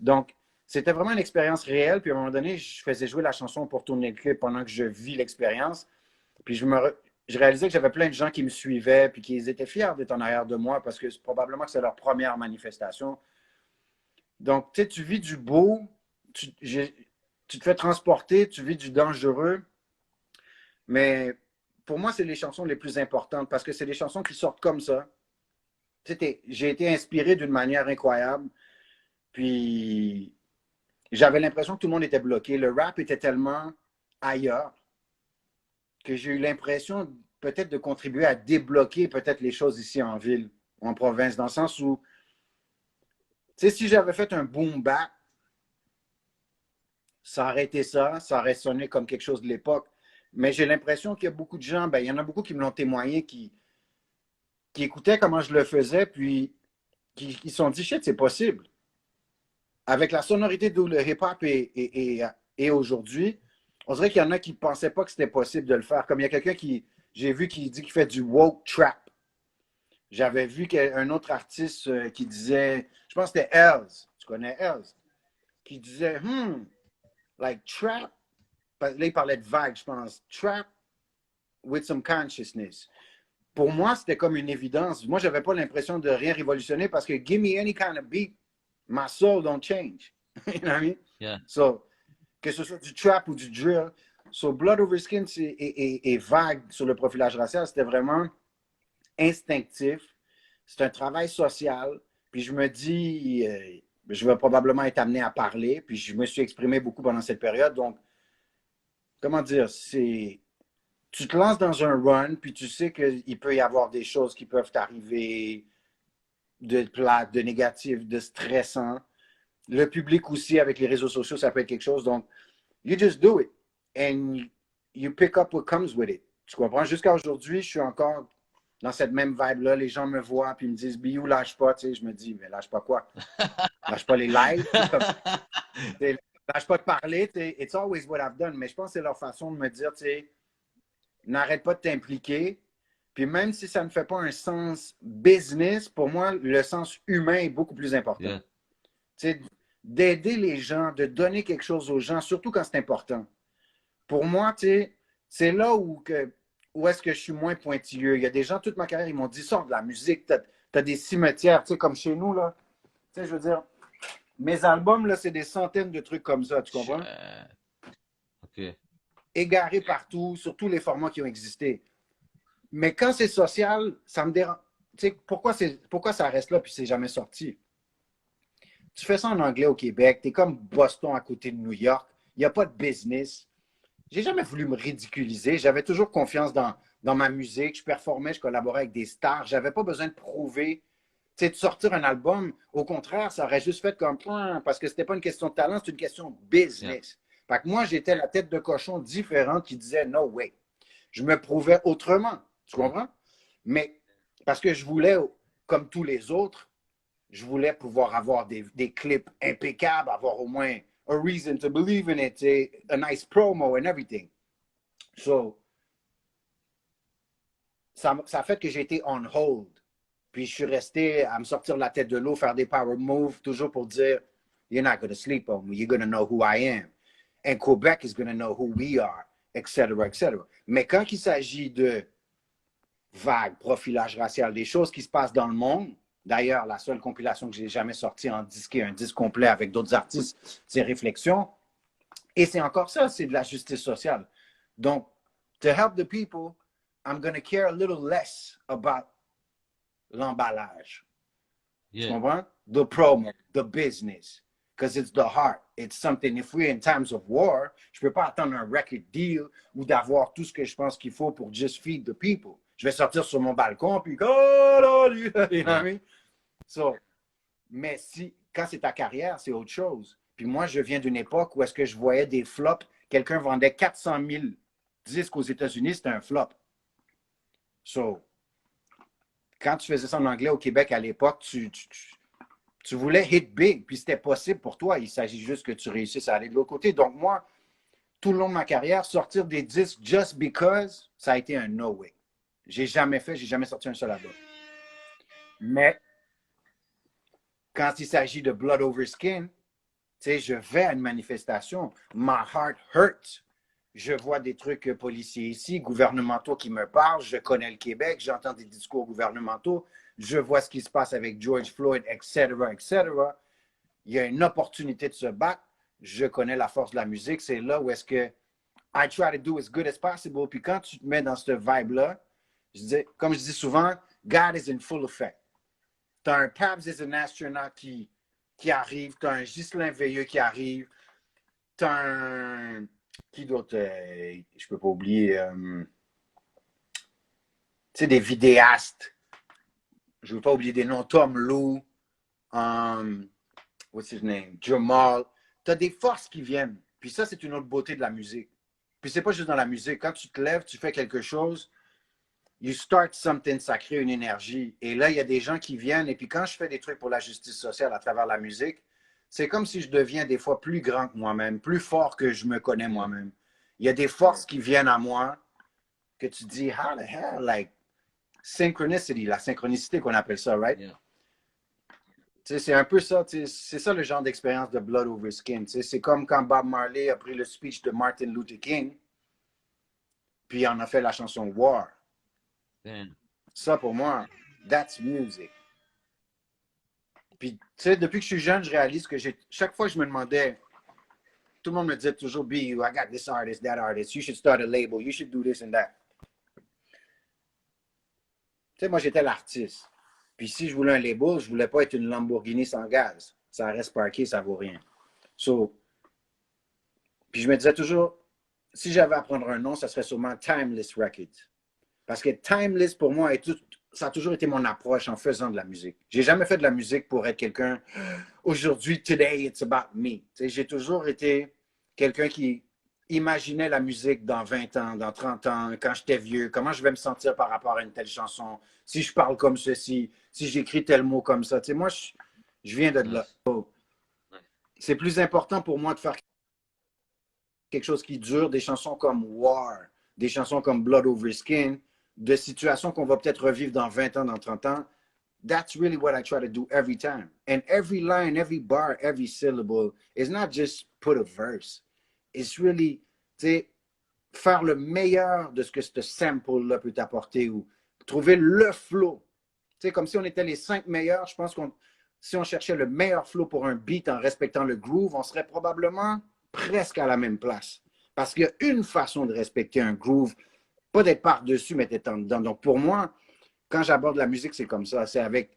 Speaker 3: Donc, c'était vraiment une expérience réelle. Puis à un moment donné, je faisais jouer la chanson pour tourner le clip pendant que je vis l'expérience. Puis je réalisais que j'avais plein de gens qui me suivaient puis qui étaient fiers d'être en arrière de moi parce que probablement que c'est leur première manifestation. Donc, tu sais, tu vis du beau, tu te fais transporter, tu vis du dangereux. Mais pour moi, c'est les chansons les plus importantes parce que c'est les chansons qui sortent comme ça. Tu sais, j'ai été inspiré d'une manière incroyable. Puis, j'avais l'impression que tout le monde était bloqué. Le rap était tellement ailleurs que j'ai eu l'impression peut-être de contribuer à débloquer peut-être les choses ici en ville ou en province, dans le sens où, tu sais, si j'avais fait un boom bap, ça aurait été ça aurait sonné comme quelque chose de l'époque. Mais j'ai l'impression qu'il y a beaucoup de gens, ben, il y en a beaucoup qui me l'ont témoigné, qui écoutaient comment je le faisais, puis qui se sont dit, shit, c'est possible. Avec la sonorité d'où le hip-hop est aujourd'hui, on dirait qu'il y en a qui ne pensaient pas que c'était possible de le faire. Comme il y a quelqu'un j'ai vu qui dit qu'il fait du woke trap. J'avais vu un autre artiste qui disait, je pense que c'était Els, tu connais Els, qui disait, like trap, là il parlait de vague, je pense, trap with some consciousness. Pour moi, c'était comme une évidence. Moi, je n'avais pas l'impression de rien révolutionner parce que give me any kind of beat, my soul don't change. You know what I mean?
Speaker 2: Yeah.
Speaker 3: So, que ce soit du trap ou du drill. So, Blood Over Skin est vague sur le profilage racial. C'était vraiment instinctif. C'est un travail social. Puis je me dis, je vais probablement être amené à parler. Puis je me suis exprimé beaucoup pendant cette période. Donc, comment dire, tu te lances dans un run, puis tu sais qu'il peut y avoir des choses qui peuvent t'arriver de plates, de négatives, de stressants. Le public aussi, avec les réseaux sociaux, ça peut être quelque chose. Donc, you just do it. And you pick up what comes with it. Tu comprends? Jusqu'à aujourd'hui, je suis encore dans cette même vibe-là. Les gens me voient puis me disent, Biou, lâche pas. Tu sais, je me dis, mais lâche pas quoi? Lâche pas les lives. Lâche pas de parler. Tu sais, it's always what I've done. Mais je pense que c'est leur façon de me dire, tu sais, n'arrête pas de t'impliquer. Puis même si ça ne fait pas un sens business, pour moi, le sens humain est beaucoup plus important.
Speaker 2: Yeah.
Speaker 3: Tu sais, d'aider les gens, de donner quelque chose aux gens, surtout quand c'est important. Pour moi, tu sais, c'est là où est-ce que je suis moins pointilleux. Il y a des gens, toute ma carrière, ils m'ont dit, sors de la musique, t'as des cimetières, tu sais, comme chez nous, là. Tu sais, je veux dire, mes albums, là, c'est des centaines de trucs comme ça, tu comprends?
Speaker 2: OK.
Speaker 3: Égarés partout, sur tous les formats qui ont existé. Mais quand c'est social, ça me dérange. Tu sais, pourquoi ça reste là puis c'est jamais sorti? Tu fais ça en anglais au Québec, tu es comme Boston à côté de New York, il n'y a pas de business. J'ai jamais voulu me ridiculiser, j'avais toujours confiance dans ma musique, je performais, je collaborais avec des stars, j'avais pas besoin de prouver. Tu sais, de sortir un album, au contraire, ça aurait juste fait comme parce que c'était pas une question de talent, c'est une question de business. Yeah. Fait que moi, j'étais la tête de cochon différente qui disait no way. Je me prouvais autrement, tu comprends? Mais parce que je voulais, comme tous les autres, je voulais pouvoir avoir des clips impeccables, avoir au moins a reason to believe in it, a nice promo and everything. So, ça a fait que j'ai été on hold. Puis je suis resté à me sortir la tête de l'eau, faire des power moves, toujours pour dire, you're not going to sleep on me, you're going to know who I am. And Quebec is going to know who we are, etc., etc. Mais quand il s'agit de vagues, profilage racial, des choses qui se passent dans le monde, d'ailleurs, la seule compilation que j'ai jamais sortie en disque, un disque complet avec d'autres artistes, c'est Réflexion. Et c'est encore ça, c'est de la justice sociale. Donc, to help the people, I'm going to care a little less about l'emballage.
Speaker 2: Yeah.
Speaker 3: Tu comprends? The promo, the business. Because it's the heart. It's something, if we're in times of war, je ne peux pas attendre un record deal ou d'avoir tout ce que je pense qu'il faut pour just feed the people. Je vais sortir sur mon balcon, puis, oh, you know what I mean? So, mais si, quand c'est ta carrière, c'est autre chose. Puis moi, je viens d'une époque où est-ce que je voyais des flops. Quelqu'un vendait 400 000 disques aux États-Unis, c'était un flop. So, quand tu faisais ça en anglais au Québec à l'époque, tu voulais hit big, puis c'était possible pour toi. Il s'agit juste que tu réussisses à aller de l'autre côté. Donc moi, tout le long de ma carrière, sortir des disques just because, ça a été un no way. J'ai jamais sorti un seul album. Mais quand il s'agit de Blood Over Skin, tu sais, je vais à une manifestation, my heart hurts. Je vois des trucs policiers ici, gouvernementaux qui me parlent, je connais le Québec, j'entends des discours gouvernementaux, je vois ce qui se passe avec George Floyd, etc., etc. Il y a une opportunité de se battre, je connais la force de la musique, c'est là où est-ce que I try to do as good as possible. Puis quand tu te mets dans cette vibe-là, comme je dis souvent, God is in full effect. Tu as un Pabs is an astronaut qui arrive, tu as un Ghislain Veilleux qui arrive, tu as un... Qui d'autre? Je peux pas oublier. Tu sais, des vidéastes. Je veux pas oublier des noms. Tom Lou. What's his name? Jamal. Tu as des forces qui viennent. Puis ça, c'est une autre beauté de la musique. Puis c'est pas juste dans la musique. Quand tu te lèves, tu fais quelque chose, you start something, ça crée une énergie. Et là, il y a des gens qui viennent. Et puis quand je fais des trucs pour la justice sociale à travers la musique, c'est comme si je deviens des fois plus grand que moi-même, plus fort que je me connais moi-même. Il y a des forces qui viennent à moi que tu dis, how the hell, like, synchronicity, la synchronicité qu'on appelle ça, right?
Speaker 2: Yeah.
Speaker 3: C'est un peu ça, c'est ça le genre d'expérience de Blood Over Skin. C'est comme quand Bob Marley a pris le speech de Martin Luther King, puis on a fait la chanson War.
Speaker 2: Damn.
Speaker 3: Ça, pour moi, that's music. Puis, tu sais, depuis que je suis jeune, je réalise que chaque fois que je me demandais, tout le monde me disait toujours, B, I got this artist, that artist, you should start a label, you should do this and that. Tu sais, moi, j'étais l'artiste. Puis si je voulais un label, je voulais pas être une Lamborghini sans gaz. Ça reste parqué, ça vaut rien. So, puis je me disais toujours, si j'avais à prendre un nom, ça serait sûrement Timeless Records. Parce que Timeless, pour moi, ça a toujours été mon approche en faisant de la musique. J'ai jamais fait de la musique pour être quelqu'un, aujourd'hui, today, it's about me. Tu sais, j'ai toujours été quelqu'un qui imaginait la musique dans 20 ans, dans 30 ans, quand j'étais vieux, comment je vais me sentir par rapport à une telle chanson, si je parle comme ceci, si j'écris tel mot comme ça. Tu sais, moi, je viens de là. C'est plus important pour moi de faire quelque chose qui dure, des chansons comme War, des chansons comme Blood Over Skin, de situations qu'on va peut-être revivre dans 20 ans, dans 30 ans. That's really what I try to do every time. And every line, every bar, every syllable is not just put a verse. It's really, tu sais, faire le meilleur de ce que ce sample-là peut t'apporter ou trouver le flow. Tu sais, comme si on était les 5 meilleurs, je pense qu'on, si on cherchait le meilleur flow pour un beat en respectant le groove, on serait probablement presque à la même place. Parce qu'il y a une façon de respecter un groove, pas d'être par-dessus, mais d'être en dedans. Donc pour moi, quand j'aborde la musique, c'est comme ça. C'est avec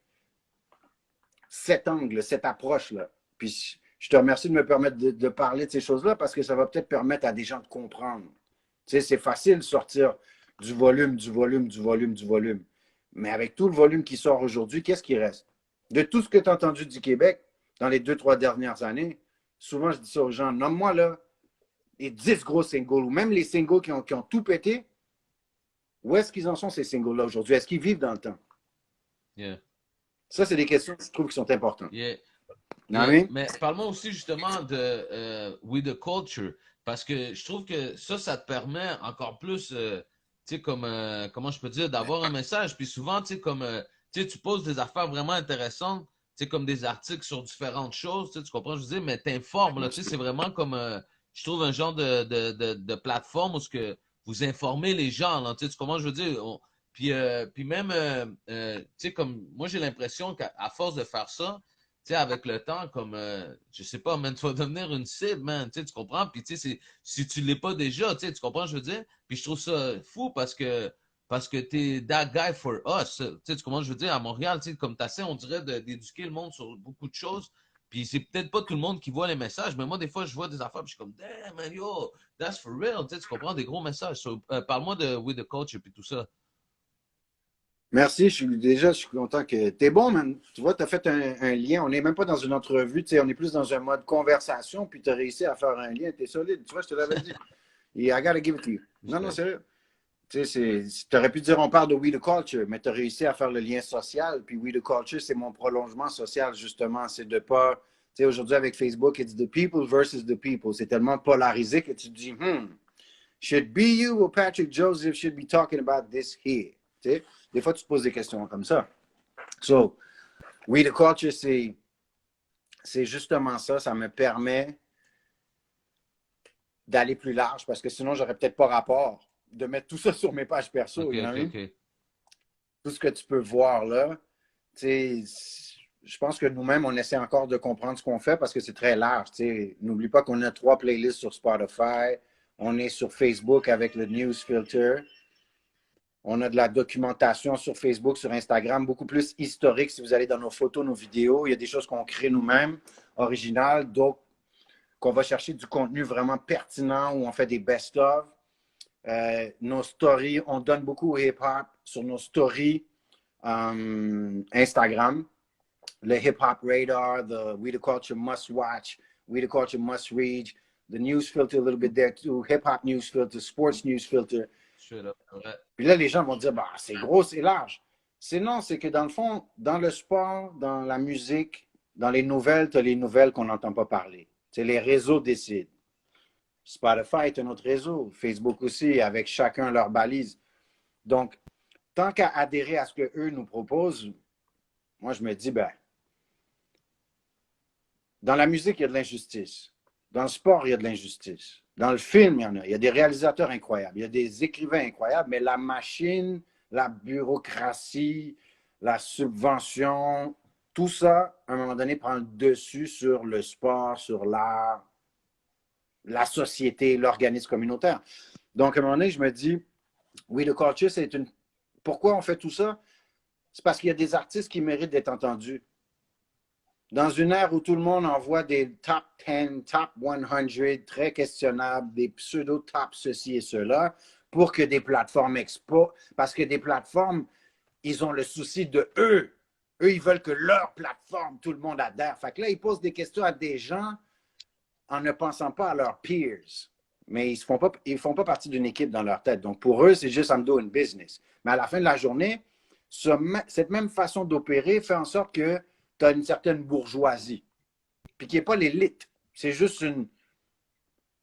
Speaker 3: cet angle, cette approche-là. Puis je te remercie de me permettre de parler de ces choses-là parce que ça va peut-être permettre à des gens de comprendre. Tu sais, c'est facile de sortir du volume, du volume, du volume, du volume. Mais avec tout le volume qui sort aujourd'hui, qu'est-ce qui reste? De tout ce que tu as entendu du Québec dans les 2-3 dernières années, souvent je dis ça aux gens, nomme-moi là les 10 gros singles ou même les singles qui ont tout pété. Où est-ce qu'ils en sont ces singles-là aujourd'hui? Est-ce qu'ils vivent dans le temps?
Speaker 2: Yeah.
Speaker 3: Ça, c'est des questions que je trouve qui sont importantes.
Speaker 2: Yeah.
Speaker 3: Oui?
Speaker 2: Mais parle-moi aussi justement de We the Culture, parce que je trouve que ça te permet encore plus, tu sais, comme, comment je peux dire, d'avoir un message. Puis souvent, tu sais, comme, tu sais, tu poses des affaires vraiment intéressantes, tu sais, comme des articles sur différentes choses, tu sais, tu comprends, je veux dire, mais t'informes, là, tu sais, c'est vraiment comme, je trouve, un genre de plateforme où ce que vous informez les gens, là, tu sais, tu comprends, je veux dire. Puis même, tu sais, comme, moi, j'ai l'impression qu'à force de faire ça, tu sais, avec le temps, comme, je sais pas, man, tu vas devenir une cible, man, tu sais, tu comprends? Puis, tu sais, si tu l'es pas déjà, tu sais, tu comprends, je veux dire? Puis, je trouve ça fou parce que t'es that guy for us, tu sais, tu comprends, je veux dire? À Montréal, tu sais, comme t'essaies, on dirait, d'éduquer le monde sur beaucoup de choses. Puis, c'est peut-être pas tout le monde qui voit les messages, mais moi, des fois, je vois des affaires, puis je suis comme, damn, man, yo, that's for real, tu sais, tu comprends, des gros messages. So, parle-moi de With the Culture, puis tout ça.
Speaker 3: Merci, je suis content que t'es bon, man. Tu vois, tu as fait un lien. On n'est même pas dans une entrevue, tu sais, on est plus dans un mode conversation, puis tu as réussi à faire un lien. Tu es solide, tu vois, je te l'avais dit. Et I gotta give it to you. Non, non, sérieux. Tu sais, tu aurais pu dire on parle de We the Culture, mais tu as réussi à faire le lien social. Puis We the Culture, c'est mon prolongement social, justement. C'est de pas. Tu sais, aujourd'hui avec Facebook, it's the people versus the people. C'est tellement polarisé que tu te dis, should be you or Patrick Joseph should be talking about this here. Tu sais, des fois, tu te poses des questions comme ça. So, We the Culture, c'est justement ça. Ça me permet d'aller plus large parce que sinon, j'aurais peut-être pas rapport de mettre tout ça sur mes pages perso.
Speaker 2: OK,
Speaker 3: You know
Speaker 2: OK,
Speaker 3: what I mean?
Speaker 2: OK.
Speaker 3: Tout ce que tu peux voir là, tu sais, je pense que nous-mêmes, on essaie encore de comprendre ce qu'on fait parce que c'est très large. Tu sais. N'oublie pas qu'on a 3 playlists sur Spotify. On est sur Facebook avec le News Filter. On a de la documentation sur Facebook, sur Instagram, beaucoup plus historique si vous allez dans nos photos, nos vidéos. Il y a des choses qu'on crée nous-mêmes, originales, d'autres qu'on va chercher du contenu vraiment pertinent où on fait des best-of. Nos stories, on donne beaucoup au hip-hop sur nos stories Instagram. Le hip-hop radar, the We the Culture must watch, We the Culture must read, the news filter a little bit there too, hip-hop news filter, sports news filter.
Speaker 2: Ouais.
Speaker 3: Puis là, les gens vont dire, bah, c'est gros, c'est large. C'est non, c'est que dans le fond, dans le sport, dans la musique, dans les nouvelles, tu as les nouvelles qu'on n'entend pas parler. C'est les réseaux décident. Spotify est un autre réseau, Facebook aussi, avec chacun leur balise. Donc, tant qu'à adhérer à ce qu'eux nous proposent, moi, je me dis, ben, dans la musique, il y a de l'injustice. Dans le sport, il y a de l'injustice. Dans le film, il y en a. Il y a des réalisateurs incroyables. Il y a des écrivains incroyables, mais la machine, la bureaucratie, la subvention, tout ça, à un moment donné, prend le dessus sur le sport, sur l'art, la société, l'organisme communautaire. Donc, à un moment donné, je me dis, We the Culture, c'est une. Pourquoi on fait tout ça? C'est parce qu'il y a des artistes qui méritent d'être entendus. Dans une ère où tout le monde envoie des top 10, top 100, très questionnables, des pseudo-top ceci et cela, pour que des plateformes expo, parce que des plateformes, ils ont le souci de eux. Eux, ils veulent que leur plateforme, tout le monde adhère. Fait que là, ils posent des questions à des gens en ne pensant pas à leurs peers. Mais ils ne font pas partie d'une équipe dans leur tête. Donc, pour eux, c'est juste I'm doing business. Mais à la fin de la journée, cette même façon d'opérer fait en sorte que tu as une certaine bourgeoisie, puis qui n'est pas l'élite. C'est juste une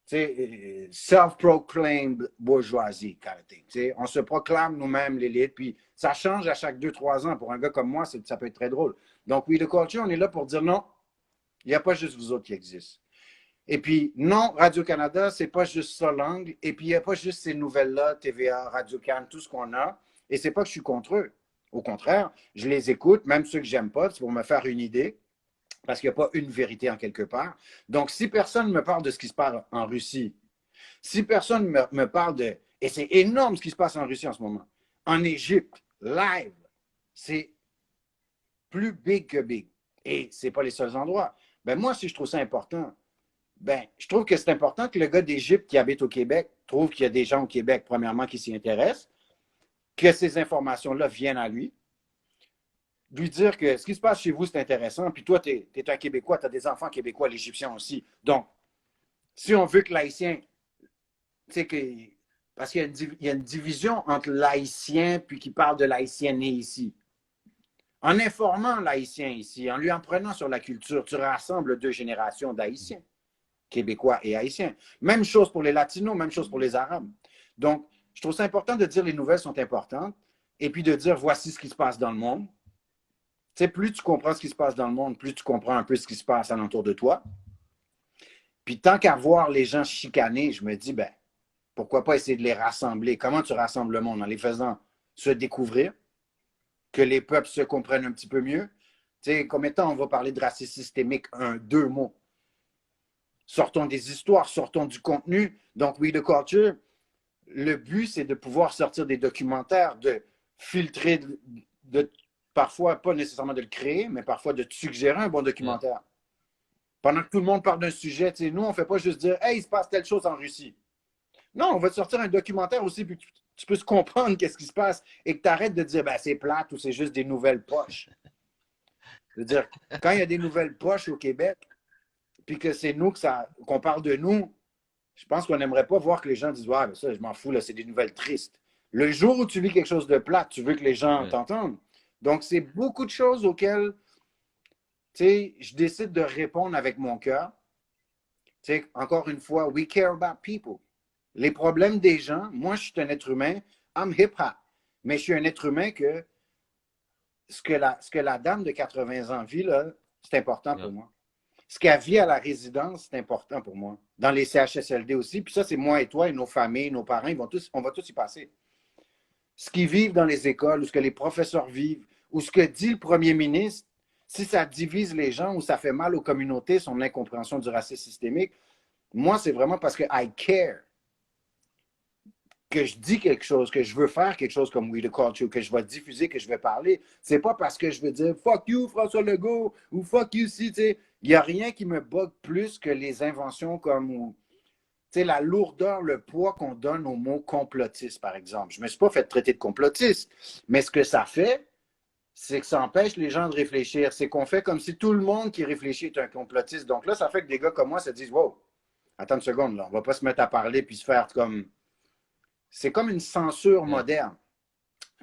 Speaker 3: self-proclaimed bourgeoisie, kind of thing. On se proclame nous-mêmes l'élite, puis ça change à chaque 2-3 ans. Pour un gars comme moi, ça peut être très drôle. Donc, We the Culture, on est là pour dire non, il n'y a pas juste vous autres qui existent. Et puis, non, Radio-Canada, c'est pas juste ça l'angle. Et puis, il n'y a pas juste ces nouvelles-là, TVA, Radio-Can, tout ce qu'on a. Et c'est pas que je suis contre eux. Au contraire, je les écoute, même ceux que j'aime pas, c'est pour me faire une idée, parce qu'il n'y a pas une vérité en quelque part. Donc, si personne me parle de ce qui se passe en Russie, si personne me parle de... Et c'est énorme ce qui se passe en Russie en ce moment. En Égypte, live, c'est plus big que big. Et ce n'est pas les seuls endroits. Ben moi, si je trouve ça important, ben, je trouve que c'est important que le gars d'Égypte qui habite au Québec trouve qu'il y a des gens au Québec, premièrement, qui s'y intéressent, que ces informations-là viennent à lui, lui dire que ce qui se passe chez vous, c'est intéressant, puis toi, tu es un Québécois, tu as des enfants québécois, l'Égyptien aussi. Donc, si on veut que l'Haïtien, tu sais, parce qu'il y a une division entre l'Haïtien puis qui parle de l'Haïtien né ici. En informant l'Haïtien ici, en lui apprenant sur la culture, tu rassembles deux générations d'Haïtiens, Québécois et Haïtiens. Même chose pour les Latinos, même chose pour les Arabes. Donc, je trouve ça important de dire les nouvelles sont importantes et puis de dire voici ce qui se passe dans le monde. Tu sais, plus tu comprends ce qui se passe dans le monde, plus tu comprends un peu ce qui se passe alentour de toi. Puis tant qu'à voir les gens chicaner, je me dis, ben, pourquoi pas essayer de les rassembler? Comment tu rassembles le monde? En les faisant se découvrir, que les peuples se comprennent un petit peu mieux. Tu sais, combien de temps on va parler de racisme systémique? Deux mots. Sortons des histoires, sortons du contenu. Donc, We the Culture, le but, c'est de pouvoir sortir des documentaires, de filtrer, parfois, pas nécessairement de le créer, mais parfois de te suggérer un bon documentaire. Pendant que tout le monde parle d'un sujet, nous, on ne fait pas juste dire « Hey, il se passe telle chose en Russie ». Non, on va te sortir un documentaire aussi, puis tu peux comprendre qu'est-ce qui se passe et que tu arrêtes de dire ben, c'est plate ou c'est juste des nouvelles poches. Je veux dire, quand il y a des nouvelles poches au Québec, puis que c'est nous qu'on parle de nous, je pense qu'on n'aimerait pas voir que les gens disent ouais, ben ça, je m'en fous, là, c'est des nouvelles tristes. Le jour où tu vis quelque chose de plate, tu veux que les gens t'entendent. Donc, c'est beaucoup de choses auxquelles je décide de répondre avec mon cœur. Encore une fois, we care about people. Les problèmes des gens, moi, je suis un être humain, I'm hip-hop, mais je suis un être humain que ce que la dame de 80 ans vit, là, c'est important pour moi. Ce qu'elle vit à la résidence, c'est important pour moi. Dans les CHSLD aussi, puis ça, c'est moi et toi et nos familles, nos parents, on va tous y passer. Ce qu'ils vivent dans les écoles, ou ce que les professeurs vivent, ou ce que dit le premier ministre, si ça divise les gens ou ça fait mal aux communautés, son incompréhension du racisme systémique, moi, c'est vraiment parce que I care. Que je dis quelque chose, que je veux faire quelque chose comme We the Culture, que je vais diffuser, que je vais parler. C'est pas parce que je veux dire fuck you François Legault ou fuck you si, tu sais. Il n'y a rien qui me bug plus que les inventions comme la lourdeur, le poids qu'on donne au mot complotiste, par exemple. Je ne me suis pas fait traiter de complotiste, mais ce que ça fait, c'est que ça empêche les gens de réfléchir. C'est qu'on fait comme si tout le monde qui réfléchit est un complotiste. Donc là, ça fait que des gars comme moi se disent wow, attends une seconde, là, on ne va pas se mettre à parler puis se faire comme. C'est comme une censure moderne.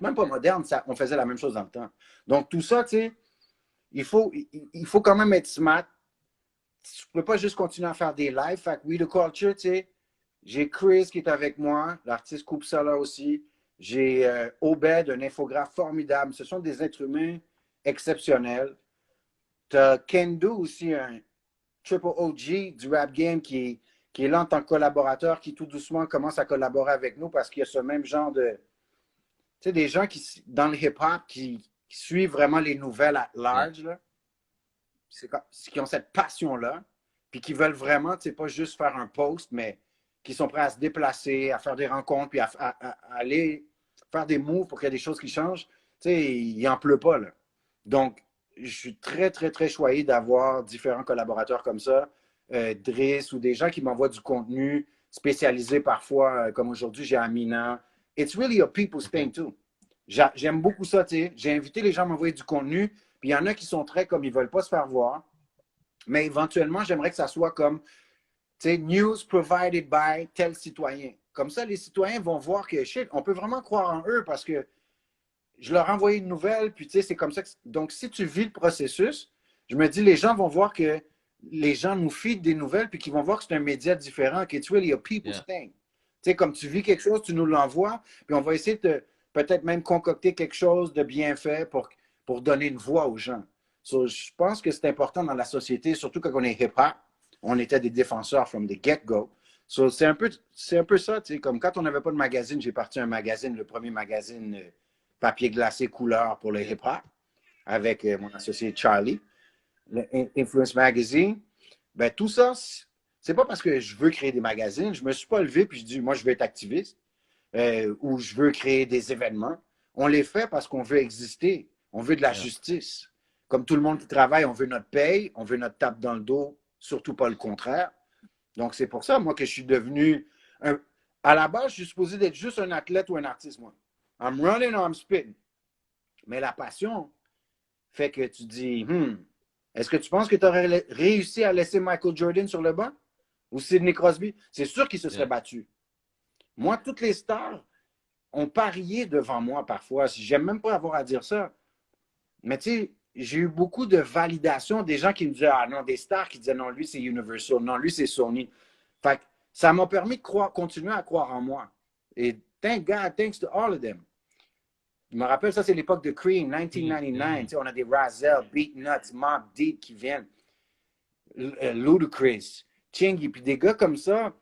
Speaker 3: Même pas moderne, on faisait la même chose dans le temps. Donc, tout ça, tu sais, il faut quand même être smart. Tu ne peux pas juste continuer à faire des lives. Fait que We the Culture, tu sais, j'ai Chris qui est avec moi, l'artiste Coupe Solar aussi. J'ai Obed, un infographe formidable. Ce sont des êtres humains exceptionnels. Tu as Kendo aussi, un triple OG du rap game qui est là en tant que collaborateur, qui tout doucement commence à collaborer avec nous parce qu'il y a ce même genre de. Tu sais, des gens dans le hip-hop qui suivent vraiment les nouvelles at large, là, qui ont cette passion-là, puis qui veulent vraiment, tu sais, pas juste faire un post, mais qui sont prêts à se déplacer, à faire des rencontres, puis à aller faire des moves pour qu'il y ait des choses qui changent. Tu sais, il n'en pleut pas, là. Donc, je suis très, très, très choyé d'avoir différents collaborateurs comme ça. Driss ou des gens qui m'envoient du contenu spécialisé parfois, comme aujourd'hui, j'ai Amina. It's really a people's thing too. J'aime beaucoup ça, tu sais. J'ai invité les gens à m'envoyer du contenu, puis il y en a qui sont très comme ils ne veulent pas se faire voir. Mais éventuellement, j'aimerais que ça soit comme, tu sais, news provided by tel citoyen. Comme ça, les citoyens vont voir que, shit, on peut vraiment croire en eux parce que je leur ai envoyé une nouvelle, puis tu sais, c'est comme ça. Donc, si tu vis le processus, je me dis, les gens vont voir que les gens nous feedent des nouvelles, puis qu'ils vont voir que c'est un média différent, que it's really a people's thing. Tu sais, comme tu vis quelque chose, tu nous l'envoies, puis on va essayer de peut-être même concocter quelque chose de bien fait pour donner une voix aux gens. So, je pense que c'est important dans la société, surtout quand on est hip-hop. On était des défenseurs from the get-go. So, c'est un peu ça, tu sais, comme quand on n'avait pas de magazine, j'ai parti un magazine, le premier magazine papier glacé couleur pour le hip-hop, avec mon associé Charlie. Influence Magazine, ben tout ça, c'est pas parce que je veux créer des magazines. Je me suis pas levé puis je dis, moi, je veux être activiste ou je veux créer des événements. On les fait parce qu'on veut exister. On veut de la justice. Comme tout le monde qui travaille, on veut notre paye, on veut notre tape dans le dos, surtout pas le contraire. Donc, c'est pour ça, moi, que je suis devenu à la base, je suis supposé d'être juste un athlète ou un artiste, moi. I'm running or I'm spitting. Mais la passion fait que tu dis, est-ce que tu penses que tu aurais réussi à laisser Michael Jordan sur le banc? Ou Sidney Crosby? C'est sûr qu'il se serait battu. Moi, toutes les stars ont parié devant moi parfois. J'aime même pas avoir à dire ça. Mais tu sais, j'ai eu beaucoup de validation des gens qui me disaient, ah non, des stars qui disaient, non, lui, c'est Universal, non, lui, c'est Sony. Fait que ça m'a permis de croire, continuer à croire en moi. Et thank God, thanks to all of them. Je me rappelle, ça, c'est l'époque de Cream, 1999. Tu sais, on a des Razel, Beatnuts, Mobb Deep qui viennent, Ludacris, Chingy, puis des gars comme ça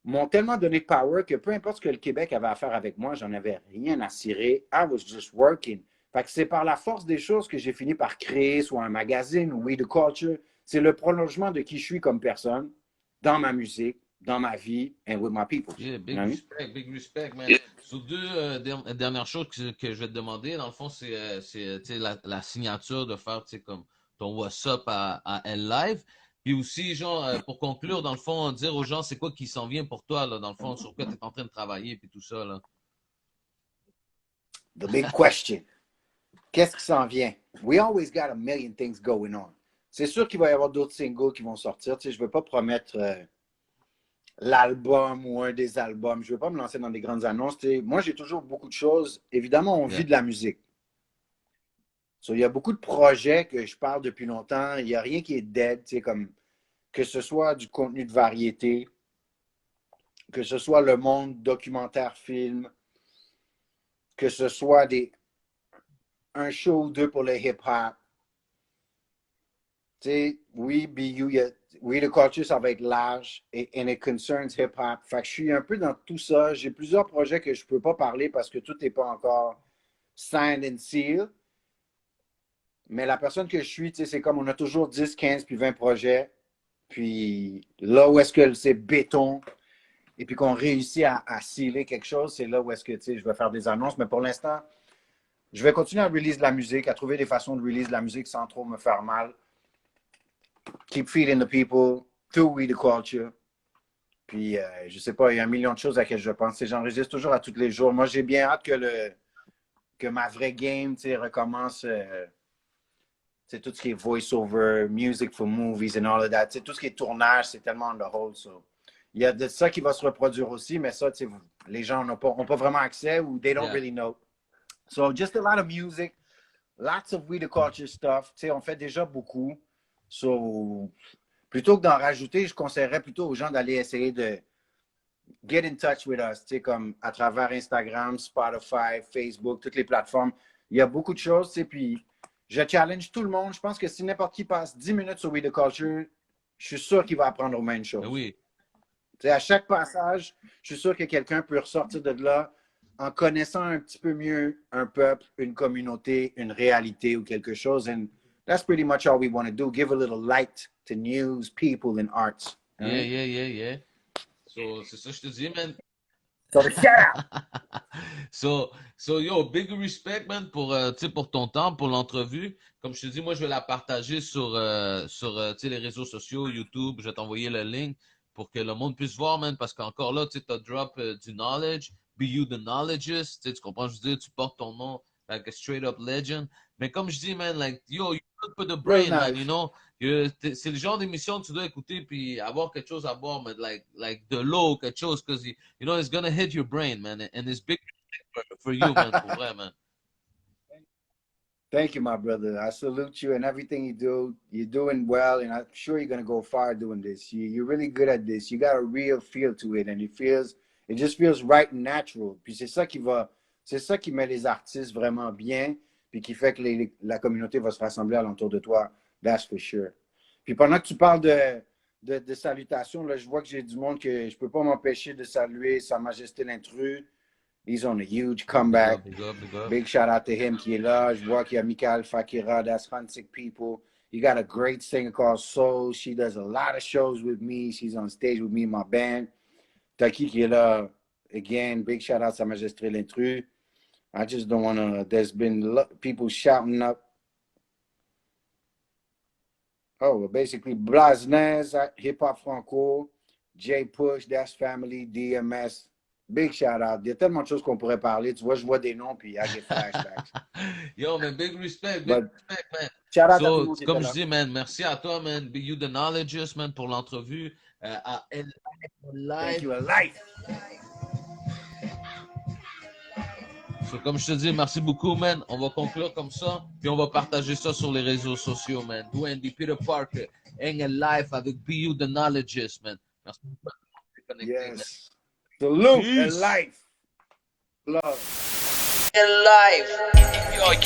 Speaker 3: m'ont tellement donné de power que peu importe ce que le Québec avait à faire avec moi, j'en avais rien à cirer. I was just working. Fait que c'est par la force des choses que j'ai fini par créer soit un magazine ou We The Culture. C'est le prolongement de qui je suis comme personne dans ma musique, dans ma vie, and with my people.
Speaker 2: Yeah,
Speaker 3: You know what I mean?
Speaker 2: big respect, man. Sur deux dernières choses que je vais te demander, dans le fond, c'est tu sais, la signature de faire tu sais, comme ton What's Up à L Live. Puis aussi, genre, pour conclure, dans le fond, dire aux gens c'est quoi qui s'en vient pour toi, là, dans le fond, sur quoi tu es en train de travailler, puis tout ça, là.
Speaker 3: The big question. Qu'est-ce qui s'en vient? We always got a million things going on. C'est sûr qu'il va y avoir d'autres singles qui vont sortir. Tu sais, je ne veux pas promettre l'album ou un des albums. Je ne veux pas me lancer dans des grandes annonces. Tu sais, moi, j'ai toujours beaucoup de choses. Évidemment, on vit de la musique. So, il y a beaucoup de projets que je parle depuis longtemps. Il n'y a rien qui est dead. Tu sais, comme que ce soit du contenu de variété, que ce soit le monde documentaire film, que ce soit un show ou deux pour le hip-hop. Tu sais, oui, BU, oui, le culture, ça va être large and it concerns hip-hop. Fait que je suis un peu dans tout ça. J'ai plusieurs projets que je ne peux pas parler parce que tout n'est pas encore signed and sealed. Mais la personne que je suis, tu sais, c'est comme on a toujours 10, 15 puis 20 projets. Puis là où est-ce que c'est béton et puis qu'on réussit à sealer quelque chose, c'est là où est-ce que, tu sais, je vais faire des annonces. Mais pour l'instant, je vais continuer à release de la musique, à trouver des façons de release de la musique sans trop me faire mal. Keep feeding the people through We The Culture. Puis, je sais pas, il y a un million de choses à laquelle je pense. J'enregistre toujours à tous les jours. Moi, j'ai bien hâte que ma vraie game recommence. Tout ce qui est voice-over, music for movies and all of that. Tout ce qui est tournage, c'est tellement on the hold. So. Il y a de ça qui va se reproduire aussi, mais ça, les gens n'ont pas vraiment accès ou they don't really know. So, just a lot of music, lots of We The Culture stuff. On fait déjà beaucoup. So, plutôt que d'en rajouter, je conseillerais plutôt aux gens d'aller essayer de get in touch with us, comme à travers Instagram, Spotify, Facebook, toutes les plateformes. Il y a beaucoup de choses, puis je challenge tout le monde. Je pense que si n'importe qui passe 10 minutes sur We The Culture, je suis sûr qu'il va apprendre aux mêmes choses.
Speaker 2: Oui.
Speaker 3: À chaque passage, je suis sûr que quelqu'un peut ressortir de là en connaissant un petit peu mieux un peuple, une communauté, une réalité ou quelque chose. And that's pretty much all we want to do. Give a little light to news, people, and arts.
Speaker 2: Yeah. So, c'est ça que je te dis, man.
Speaker 3: So, the shout out!
Speaker 2: So, yo, big respect, man, pour ton temps, pour l'entrevue. Comme je te dis, moi, je vais la partager sur les réseaux sociaux, YouTube. Je vais t'envoyer le link pour que le monde puisse voir, man, parce qu'encore là, tu as drop du knowledge, be you the knowledgeist, tu comprends, je veux dire, tu portes ton nom, like a straight up legend. Mais comme je dis, man, like, yo, you good for the brain, man, you know. C'est le genre d'émission que tu dois écouter puis avoir quelque chose à boire, mais like de l'eau, quelque chose, because, you know, it's gonna hit your brain, man, and it's big for you, man, pour vrai, man.
Speaker 3: Thank you, my brother. I salute you and everything you do. You're doing well, and I'm sure you're going to go far doing this. You're really good at this. You got a real feel to it, and it just feels right and natural. Puis c'est ça qui met les artistes vraiment bien, puis qui fait que la communauté va se rassembler alentour de toi. That's for sure. Puis pendant que tu parles de salutations, là, je vois que j'ai du monde que je peux pas m'empêcher de saluer Sa Majesté l'Intrus. He's on a huge comeback.
Speaker 2: Big up.
Speaker 3: Big shout out to him qui est là. Je vois qu'il y a Michael Fakira, that's Hunsick People. You got a great singer called Soul. She does a lot of shows with me. She's on stage with me in my band. Taki qui est là. Again, big shout out to Sa Majesté l'Intrus. I just don't want to, there's been people shouting up. Oh, well, basically, Blasnez, Hip Hop Franco, J Push, That's Family, DMS. Big shout out. Il y a tellement de choses qu'on pourrait parler. Tu vois, je vois des noms, puis I get flashbacks.
Speaker 2: Yo, man, big respect,
Speaker 3: man.
Speaker 2: Shout out à tout le monde. Comme je dis, man, merci à toi, man. Be you the knowledgeist, man, pour l'entrevue à L Live.
Speaker 3: Thank you, Life.
Speaker 2: So, comme je te dis, merci beaucoup, man. On va conclure comme ça, puis on va partager ça sur les réseaux sociaux, man. Wendy, Peter Parker, Hang Life avec BU The Knowledges, man. Merci beaucoup de connecter, man.
Speaker 3: Yes. Salute
Speaker 2: Peace.
Speaker 3: and life. Love.
Speaker 1: En live,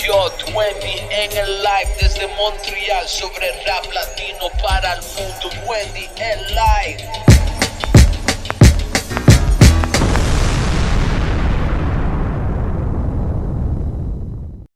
Speaker 1: yo, Wendy en live desde Montreal sobre rap latino para el mundo. Wendy en live.